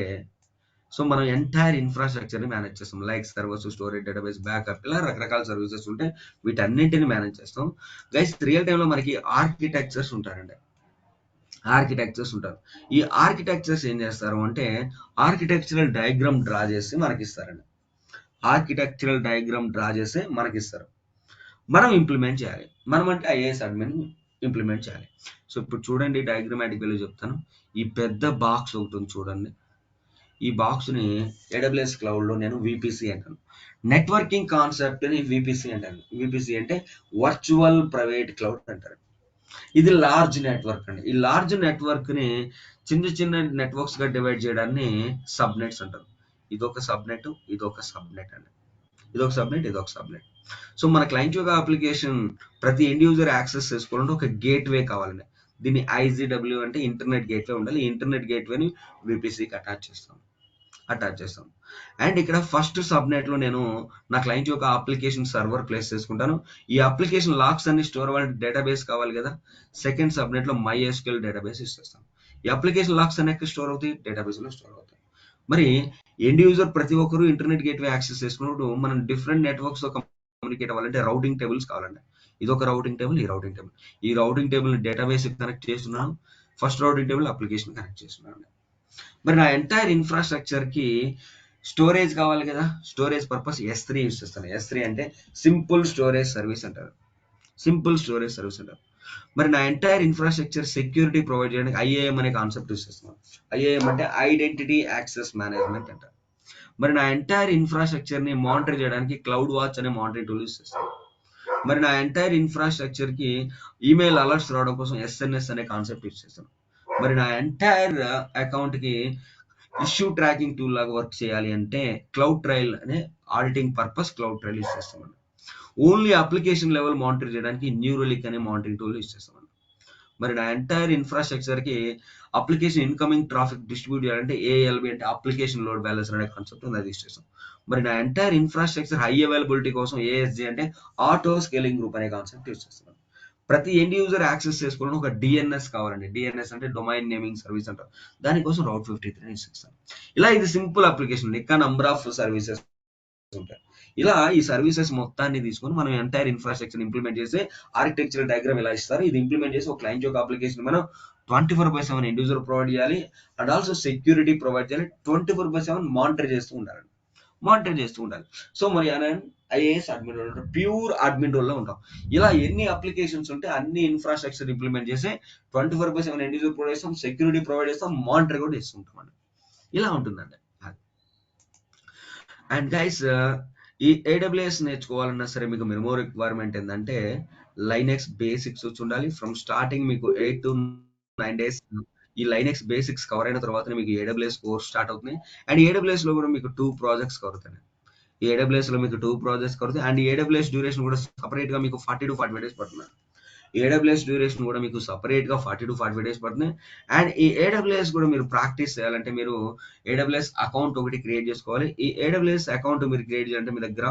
సో మనం ఎంటైర్ ఇన్ఫ్రాస్ట్రక్చర్ ని మేనేజ్ చేస్తాం. Like servers, storage, database, backup ఇలా రకరకాల సర్వీసెస్ ఉంటాయి. వీటన్నింటిని మేనేజ్ చేస్తాం. గైస్ రియల్ టైమ్ లో మనకి ఆర్కిటెక్చర్స్ ఉంటారండి. ఆర్కిటెక్చర్స్ ఉంటారు. ఈ ఆర్కిటెక్చర్స్ ఏం చేస్తారు అంటే ఆర్కిటెక్చరల్ డయాగ్రామ్ డ్రా చేసి మనకి ఇస్తారండి. ఆర్కిటెక్చరల్ డయాగ్రామ్ డ్రా చేసి మనకి ఇస్తారు. మనం ఇంప్లిమెంట్ చేయాలి. మనం అంటే ఐఏఎస్ అడ్మిన్ ఇంప్లిమెంట్ చేయాలి. సో ఇప్పుడు చూడండి డయాగ్రమాటిక్ వేలో చెప్తాను. ఈ పెద్ద బాక్స్ ఒకటి ఉంది చూడండి. ఈ బాక్స్‌ని ఏడబ్ల్యూఎస్ క్లౌడ్‌లో నేను వీపీసీ అంటాను. నెట్వర్కింగ్ కాన్సెప్ట్‌ని వీపీసీ అంటాను. వీపీసీ అంటే వర్చువల్ ప్రైవేట్ క్లౌడ్ అంటారు. ఇది లార్జ్ నెట్వర్క్ అండి. ఈ లార్జ్ నెట్వర్క్‌ని చిన్న చిన్న నెట్వర్క్స్‌గా డివైడ్ చేయడాన్ని సబ్‌నెట్స్ అంటారు. ఇదొక సబ్‌నెట్, ఇదొక సబ్‌నెట్ అండి. ఇదొక సబ్‌నెట్, ఇదొక సబ్‌నెట్. సో మన క్లయింట్ యొక్క అప్లికేషన్ ప్రతి ఎండ్ యూజర్ యాక్సెస్ చేసుకోవాలంటే ఒక గేట్‌వే కావాలండి. దీన్ని ఐజీడబ్ల్యూ అంటే ఇంటర్నెట్ గేట్‌వే ఉండాలి. ఈ ఇంటర్నెట్ గేట్‌వేని వీపీసీకి అటాచ్ చేస్తాం. అండ్ ఇక్కడ ఫస్ట్ సబ్నెట్ లో నేను నా క్లయింట్ యొక్క అప్లికేషన్ సర్వర్ ప్లేస్ చేసుకుంటాను. ఈ అప్లికేషన్ లాక్స్ అన్ని స్టోర్ అవ్వాలంటే డేటాబేస్ కావాలి కదా. సెకండ్ సబ్నెట్ లో MySQL డేటాబేస్ ఇస్తాం. ఈ అప్లికేషన్ లాక్స్ అన్ని ఎక్కడ స్టోర్ అవుతాయి? డేటాబేస్ లో స్టోర్ అవుతాయి. మరి ఎండ్ యూజర్ ప్రతి ఒక్కరు ఇంటర్నెట్ గేట్వే యాక్సెస్ చేసుకున్నప్పుడు మనం డిఫరెంట్ నెట్వర్క్స్ తో కమ్యూనికేట్ అవ్వాలంటే రౌటింగ్ టేబుల్స్ కావాలండి. ఇదొక రౌటింగ్ టేబుల్, ఈ రౌటింగ్ టేబుల్. ఈ రౌటింగ్ టేబుల్ ని డేటాబేస్ కనెక్ట్ చేస్తున్నాను. First routing table application connect చేస్తున్నాను. మరి నా ఎంటైర్ ఇన్ఫ్రాస్ట్రక్చర్ కి స్టోరేజ్ కావాలి కదా. స్టోరేజ్ పర్పస్ S3 యూస్ చేస్తాను. S3 అంటే సింపుల్ స్టోరేజ్ సర్వీస్ అంటారు. సింపుల్ స్టోరేజ్ సర్వీస్ అంటారు. మరి నా ఎంటైర్ ఇన్ఫ్రాస్ట్రక్చర్ సెక్యూరిటీ ప్రొవైడ్ చేయడానికి ఐఏఎం అనే కాన్సెప్ట్ యూస్ చేస్తున్నాను. ఐఏఎం అంటే ఐడెంటిటీ యాక్సెస్ మేనేజ్మెంట్ అంటారు. మరి నా ఎంటైర్ ఇన్ఫ్రాస్ట్రక్చర్ ని మానిటర్ చేయడానికి క్లౌడ్ వాచ్ అనే మానిటరింగ్ టూల్ యూస్ చేస్తాను. మరి నా ఎంటైర్ ఇన్ఫ్రాస్ట్రక్చర్ కి ఈమెయిల్ అలర్ట్స్ రావడం కోసం ఎస్ఎన్ఎస్ అనే కాన్సెప్ట్ యూస్ చేస్తాను. మరి నా ఎంటైర్ అకౌంట్ కి ఇష్యూ ట్రాకింగ్ టూల్ లాగా వర్క్ చేయాలి అంటే క్లౌడ్ ట్రయల్ అనే auditing purpose cloud trial use చేస్తామండి. ఓన్లీ అప్లికేషన్ లెవెల్ మానిటర్ చేయడానికి న్యూరోలిక్ అనే మానిటరింగ్ టూల్ యూస్ చేస్తామండి. మరి నా ఎంటైర్ ఇన్ఫ్రాస్ట్రక్చర్ కి అప్లికేషన్ ఇన్కమింగ్ ట్రాఫిక్ డిస్ట్రిబ్యూట్ చేయాలంటే ఏఎల్బి అంటే అప్లికేషన్ లోడ్ బ్యాలెన్స్ అనే కాన్సెప్ట్ ఉంది, అది యూస్ చేస్తాం. మరి నా ఎంటైర్ ఇన్ఫ్రాస్ట్రక్చర్ హై అవైలబిలిటీ కోసం ఏఎస్జి అంటే ఆటో స్కేలింగ్ గ్రూప్ అనే కాన్సెప్ట్ యూస్ చేస్తున్నాం. ప్రతి ఎండ్ యూజర్ యాక్సెస్ చేసుకోవడానికి ఒక డిఎన్ఎస్ కావాలండి. డిఎన్ఎస్ అంటే డొమైన్ నేమింగ్ సర్వీస్ అంటారు. దానికోసం రౌట్ 53 యూస్ చేస్తాం. ఇలా ఇది సింపుల్ అప్లికేషన్. ఇంకా నంబర్ ఆఫ్ సర్వీసెస్ ఉంటాయి. ఇలా ఈ సర్వీసెస్ మొత్తాన్ని తీసుకొని మనం ఎంటైర్ ఇన్ఫ్రాస్ట్రక్చర్ ఇంప్లిమెంట్ చేసి ఆర్కిటెక్చర్ డయాగ్రామ్ ఇలా ఇస్తారు. ఇది ఇంప్లిమెంట్ చేసి ఒక క్లయింట్ యొక్క అప్లికేషన్ మనం 24/7 ఎండ్ యూజర్ ప్రొవైడ్ చేయాలి. అండ్ ఆల్సో సెక్యూరిటీ ప్రొవైడ్ చేయాలి. 24/7 మానిటర్ చేస్తూ ఉండాలి. సో మరి IaaS admin role pure admin role లో ఉంటాం. ఇలా ఎన్ని అప్లికేషన్స్ ఉంటే అన్ని ఇన్ఫ్రాస్ట్రక్చర్ ఇంప్లిమెంట్ చేసి 24/7 ఎండ్ యూజర్ ప్రొవైడ్ చేస్తాం, సెక్యూరిటీ ప్రొవైడ్ చేస్తాం, మానిటర్ కూడా చేస్తుంటాం. ఇలా ఉంటుందండి. అండ్ గైస్ ఈ ఏడబ్ల్యూఎస్ నేర్చుకోవాలన్నా సరే మీకు మినిమం రిక్వైర్మెంట్ ఏంటంటే లైనెక్స్ బేసిక్స్ వచ్చి ఉండాలి. ఫ్రమ్ స్టార్టింగ్ మీకు 8 to 9 డేస్ ఈ లైనెక్స్ బేసిక్స్ కవర్ అయిన తర్వాత మీకు ఏడబ్ల్యూఎస్ కోర్స్ స్టార్ట్ అవుతుంది. అండ్ ఏడబ్ల్యూఎస్ లో కూడా మీకు 2 ప్రాజెక్ట్స్ కవర్ అవుతాయి. ఈ ఏడబ్ల్యూఎస్ లో మీకు 2 ప్రాజెక్ట్స్ కవర్ అవుతాయి. అండ్ ఏడబ్ల్యూఎస్ డ్యూరేషన్ కూడా సపరేట్ గా మీకు 40 to 45 డేస్ పడుతుంది. ఏడబ్ల్యూఎస్ డ్యూరేషన్ కూడా మీకు సపరేట్గా 40 to 45 డేస్ పడుతుంది. అండ్ ఈ ఏడబ్ల్యూఎస్ కూడా మీరు ప్రాక్టీస్ చేయాలంటే మీరు ఏడబ్ల్యూఎస్ అకౌంట్ ఒకటి క్రియేట్ చేసుకోవాలి. ఈ ఏడబ్ల్యూఎస్ అకౌంట్ మీరు క్రియేట్ చేయాలంటే మీ దగ్గర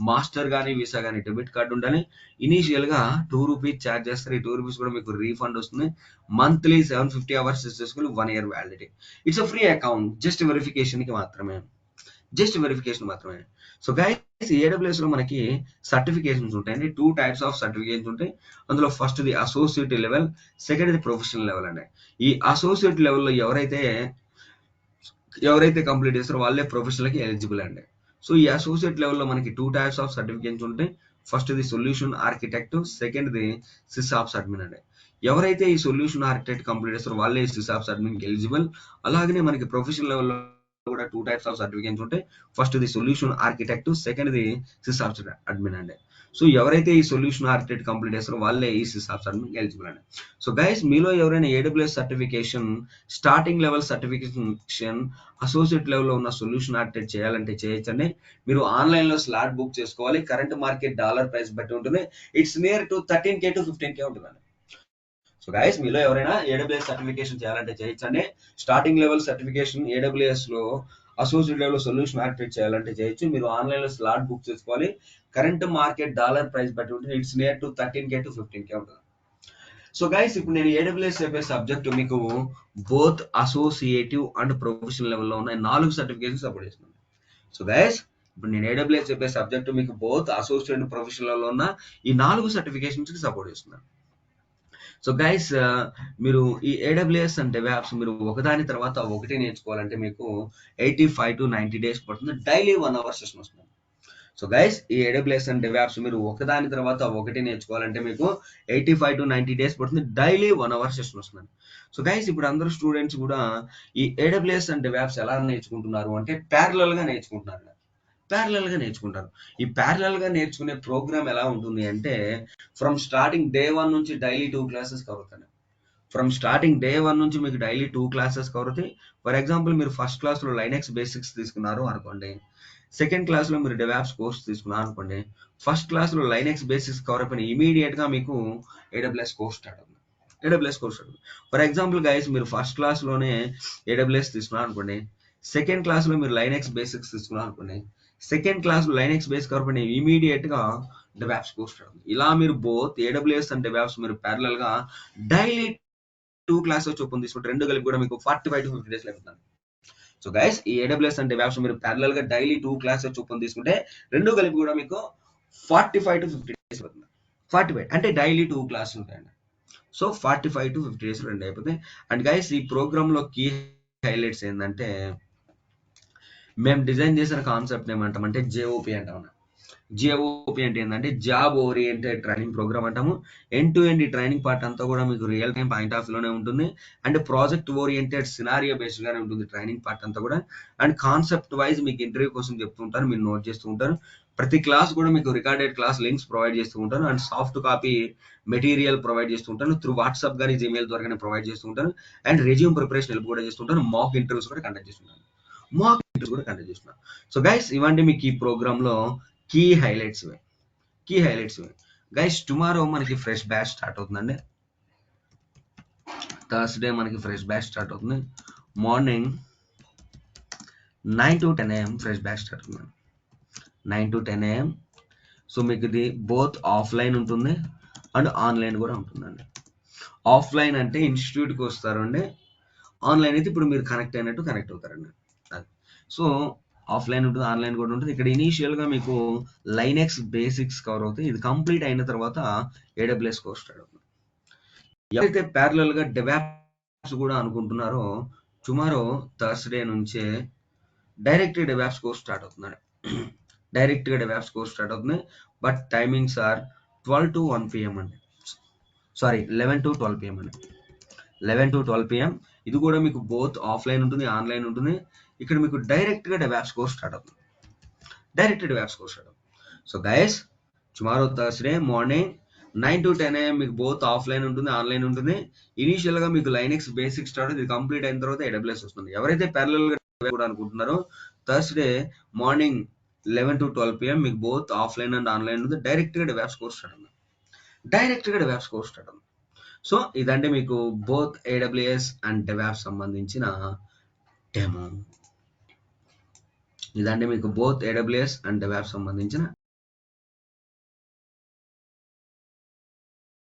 మాస్టర్ కానీ వీసా కానీ డెబిట్ కార్డు ఉండాలి. ఇనీషియల్గా ₹2 ఛార్జ్ చేస్తారు. ఈ ₹2 కూడా మీకు రీఫండ్ వస్తుంది. మంత్లీ 750 అవర్స్ చేసుకుని 1 year validity. It's a free account, just వెరిఫికేషన్కి మాత్రమే, జస్ట్ వెరిఫికేషన్ మాత్రమే. సో గైస్ ఏడబ్ల్యూఎస్ లో మనకి సర్టిఫికేషన్స్ ఉంటాయండి. 2 types ఆఫ్ సర్టిఫికేషన్స్ ఉంటాయి. అందులో first the associate level, second the professional level అండి. ఈ అసోసియేట్ లెవెల్లో ఎవరైతే కంప్లీట్ చేస్తారో వాళ్ళే ప్రొఫెషనల్కి ఎలిజిబుల్ అండి. సో ఈ అసోసియేట్ లెవెల్లో మనకి 2 types ఆఫ్ సర్టిఫికేషన్స్ ఉంటాయి. First the solution architect, second the SysOps admin అండి. ఎవరైతే ఈ సొల్యూషన్ ఆర్కిటెక్ట్ కంప్లీట్ చేస్తారో వాళ్ళే సిస్ఆప్స్ అడ్మిన్ ఎలిజిబుల్. అలాగనే మనకి ప్రొఫెషనల్ లెవెల్లో కూడా 2 types ఆఫ్ సర్టిఫికేట్స్ ఉంటాయి. First the solution architect, second the SysOps admin అండి. సో ఎవరైతే ఈ సొల్యూషన్ ఆర్కిటెక్ట్ కంప్లీట్ చేస్తారో వాళ్ళే ఈ సిస్ఆప్స్ అడ్మిన్ ఎలిజిబుల్ అండి. సో గైస్ మీలో ఎవరైనా AWS certification starting level certification associate లెవెల్లో ఉన్న సొల్యూషన్ ఆర్కిటెక్ట్ చేయాలంటే చేయొచ్చండి. మీరు ఆన్లైన్లో స్లాట్ బుక్ చేసుకోవాలి. కరెంట్ మార్కెట్ డాలర్ ప్రైస్ బట్టి ఉంటుంది. It's near to 13K to 15K ఉంటుందండి. సో గైస్ మీలో ఎవరైనా ఏడబ్ల్యూఎస్ సర్టిఫికేషన్ చేయాలంటే చేయొచ్చండి. స్టార్టింగ్ లెవెల్ సర్టిఫికేషన్ ఏడబ్ల్యూఎస్ లో అసోసియేట్ లెవెల్ సొల్యూషన్ ఆర్కిటెక్ట్ చేయాలంటే చేయొచ్చు. మీరు ఆన్లైన్ లో స్లాట్ బుక్ చేసుకోవాలి. కరెంట్ మార్కెట్ డాలర్ ప్రైస్ బట్టి ఉంటుంది. It's near to 13K to 15K ఉంటుంది. సో గైస్ ఇప్పుడు నేను ఏడబ్ల్యూఎస్ చెప్పే సబ్జెక్ట్ మీకు బోత్ అసోసియేటివ్ అండ్ ప్రొఫెషనల్ లెవెల్లో ఉన్న 4 సర్టిఫికేషన్ సపోర్ట్ చేస్తుంది. సో గైస్ ఇప్పుడు నేను ఏడబ్ల్యూఎస్ చెప్పే సబ్జెక్ట్ మీకు బోత్ అసోసియేట్ అండ్ ప్రొఫెషనల్ లెవెల్లో ఉన్న ఈ 4 సర్టిఫికేషన్స్ కి సపోర్ట్ చేస్తున్నాను. సో గైస్ మీరు ఈ ఏడబ్ల్యూఎస్ అండ్ డెవాప్స్ మీరు ఒకదాని తర్వాత ఒకటి నేర్చుకోవాలంటే మీకు 85 to 90 డేస్ పడుతుంది. డైలీ 1 hour సెషన్ వస్తుంది. సో గైస్ ఈ ఏడబ్ల్యూఎస్ అండ్ డెవాప్స్ మీరు ఒకదాని తర్వాత ఒకటి నేర్చుకోవాలంటే మీకు 85 to 90 డేస్ పడుతుంది. డైలీ 1 hour సెషన్ వస్తుంది. సో గైస్ ఇప్పుడు అందరూ స్టూడెంట్స్ కూడా ఈ ఏడబ్ల్యూఎస్ అండ్ డెవాప్స్ ఎలా నేర్చుకుంటున్నారు అంటే ప్యారలల్ గా నేర్చుకుంటున్నారు. ఈ ప్యారలల్ గా నేర్చుకునే ప్రోగ్రామ్ ఎలా ఉంటుంది అంటే ఫ్రమ్ స్టార్టింగ్ డే 1 నుంచి డైలీ 2 క్లాసెస్ కవర్ అవుతాయి. ఫ్రమ్ స్టార్టింగ్ డే 1 నుంచి మీకు డైలీ 2 క్లాసెస్ కవర్ అవుతాయి. ఫర్ ఎగ్జాంపుల్ మీరు ఫస్ట్ క్లాస్ లో లైనెక్స్ బేసిక్స్ తీసుకున్నారు అనుకోండి, సెకండ్ క్లాస్ లో మీరు డెవాప్స్ కోర్స్ తీసుకున్నారు అనుకోండి, ఫస్ట్ క్లాస్ లో లైనెక్స్ బేసిక్స్ కవర్ అయిపోయిన ఇమీడియట్ గా మీకు ఏడబ్ల్యూఎస్ కోర్స్ స్టార్ట్ అవుతుంది. ఫర్ ఎగ్జాంపుల్ గైస్ మీరు ఫస్ట్ క్లాస్ లోనే ఏడబ్ల్యూఎస్ తీసుకున్నారు అనుకోండి, సెకండ్ క్లాస్ లో మీరు లైనెక్స్ బేసిక్స్ తీసుకున్నారు అనుకోండి, సెకండ్ క్లాస్ లో లైనెక్స్ బేస్ కవర్ ఇమీడియట్ గా డెవాప్స్ కోర్స్ స్టార్ట్ అవుతుంది. ఇలా మీరు బోత్ ఏడబ్ల్యూఎస్ అండ్ డెవాప్స్ మీరు ప్యారలల్ గా డైలీ 2 క్లాసెస్ చొప్పున తీసుకుంటే రెండు కలిపి కూడా మీకు 45 to 50 డేస్ అవుతుంది. సో గైస్ ఈ ఏడబ్ల్యూఎస్ అండ్ డెవాప్స్ మీరు ప్యారలల్ గా డైలీ 2 క్లాసెస్ చొప్పున తీసుకుంటే రెండు కలిపి కూడా మీకు 45 to 50 డేస్ అవుతుంది. 45 అంటే డైలీ 2 క్లాసెస్ ఉంటాయండి. సో 45 to 50 డేస్ రెండు అయిపోతాయి. అండ్ గైస్ ఈ ప్రోగ్రామ్ లో కీ హైలైట్స్ ఏంటంటే మేము డిజైన్ చేసిన కాన్సెప్ట్ ఏమంటామంటే జేఓపి అంటాం. జేఓపి అంటే ఏంటంటే జాబ్ ఓరియంటెడ్ ట్రైనింగ్ ప్రోగ్రామ్ అంటాము. End to end training part అంతా కూడా మీకు రియల్ టైం పాయింట్ ఆఫ్ వ్యూలోనే ఉంటుంది. And project oriented scenario based గానే ఉంటుంది ట్రైనింగ్ పార్ట్ అంతా కూడా. అండ్ కాన్సెప్ట్ వైజ్ మీకు ఇంటర్వ్యూ కోసం చెప్తుంటారు, మీరు నోట్ చేస్తూ ఉంటారు. ప్రతి క్లాస్ కూడా మీకు రికార్డెడ్ క్లాస్ లింక్స్ ప్రొవైడ్ చేస్తూ ఉంటాను. And soft copy material provide చేస్తూ ఉంటాను. త్రూ వాట్సాప్ కానీ జీమెయిల్ ద్వారా ప్రొవైడ్ చేస్తూ ఉంటాను. అండ్ రెజ్యూమ్ ప్రిపరేషన్ హెల్ప్ కూడా చేస్తుంటాను. మాక్ ఇంటర్వ్యూస్ కూడా కండక్ట్ చేస్తున్నాను. సో గైస్ ఇవ్వండి మీకు ఈ ప్రోగ్రామ్ లో కీ హైలైట్స్ గైస్. టుమారో మనకి ఫ్రెష్ బ్యాచ్ స్టార్ట్ అవుతుందండి. థర్స్డే మనకి ఫ్రెష్ బ్యాచ్ స్టార్ట్ అవుతుంది. Morning 9 to 10 AM fresh batch start అవుతుంది. 9 to 10 AM. సో మీకు ఇది బోత్ ఆఫ్లైన్ ఉంటుంది అండ్ ఆన్లైన్ కూడా ఉంటుందండి. ఆఫ్లైన్ అంటే ఇన్స్టిట్యూట్కి వస్తారండి, ఆన్లైన్ అయితే ఇప్పుడు మీరు కనెక్ట్ అవుతారండి. సో ఆఫ్లైన్ ఉంటుంది, ఆన్లైన్ కూడా ఉంటుంది. ఇక్కడ ఇనీషియల్ గా మీకు లైనెక్స్ బేసిక్స్ కవర్ అవుతాయి. ఇది కంప్లీట్ అయిన తర్వాత ఏడబ్ల్యూఎస్ కోర్స్ స్టార్ట్ అవుతుంది. ఎవరైతే ప్యారలల్ గా డెవాప్స్ కూడా అనుకుంటున్నారో టుమారో థర్స్డే నుంచే డైరెక్ట్ డెవాప్స్ కోర్స్ స్టార్ట్ అవుతుంది. But timings are 12 to 1 PM అండి. సారీ 11 to 12 PM అండి. 11 to 12 PM. ఇది కూడా మీకు బోత్ ఆఫ్లైన్ ఉంటుంది, ఆన్లైన్ ఉంటుంది. ఇక్కడ మీకు డైరెక్ట్ గా డెవాప్స్ కోర్స్ స్టార్ట్ అవుతుంది. So guys tomorrow Thursday morning 9 to 10 AM మీకు బోత్ ఆఫ్లైన్ ఉంటుంది, ఆన్లైన్ ఉంటుంది. ఇనీషియల్ గా మీకు లైనెక్స్ బేసిక్ స్టార్ట్, ఇది కంప్లీట్ అయిన తర్వాత ఏడబ్ల్యూఎస్ వస్తుంది. ఎవరైతే ప్యారలల్ గా కూడా అనుకుంటున్నారో థర్స్డే మార్నింగ్ 11 to 12 PM మీకు బోత్ ఆఫ్లైన్ అండ్ ఆన్లైన్ ఉంటుంది. డైరెక్ట్ గా డెవాప్స్ కోర్స్ స్టార్ట్ అవుతుంది. డైరెక్ట్గా డెవాప్స్ కోర్స్ స్టార్ట్ అవుతుంది. సో ఇదంటే మీకు బోత్ ఏడబ్ల్యూఎస్ అండ్ డెవాప్స్ సంబంధించిన డెమో. ఇదంటే మీకు బోత్ ఏడబ్ల్యూఎస్ అండ్ డెవాప్స్ సంబంధించిన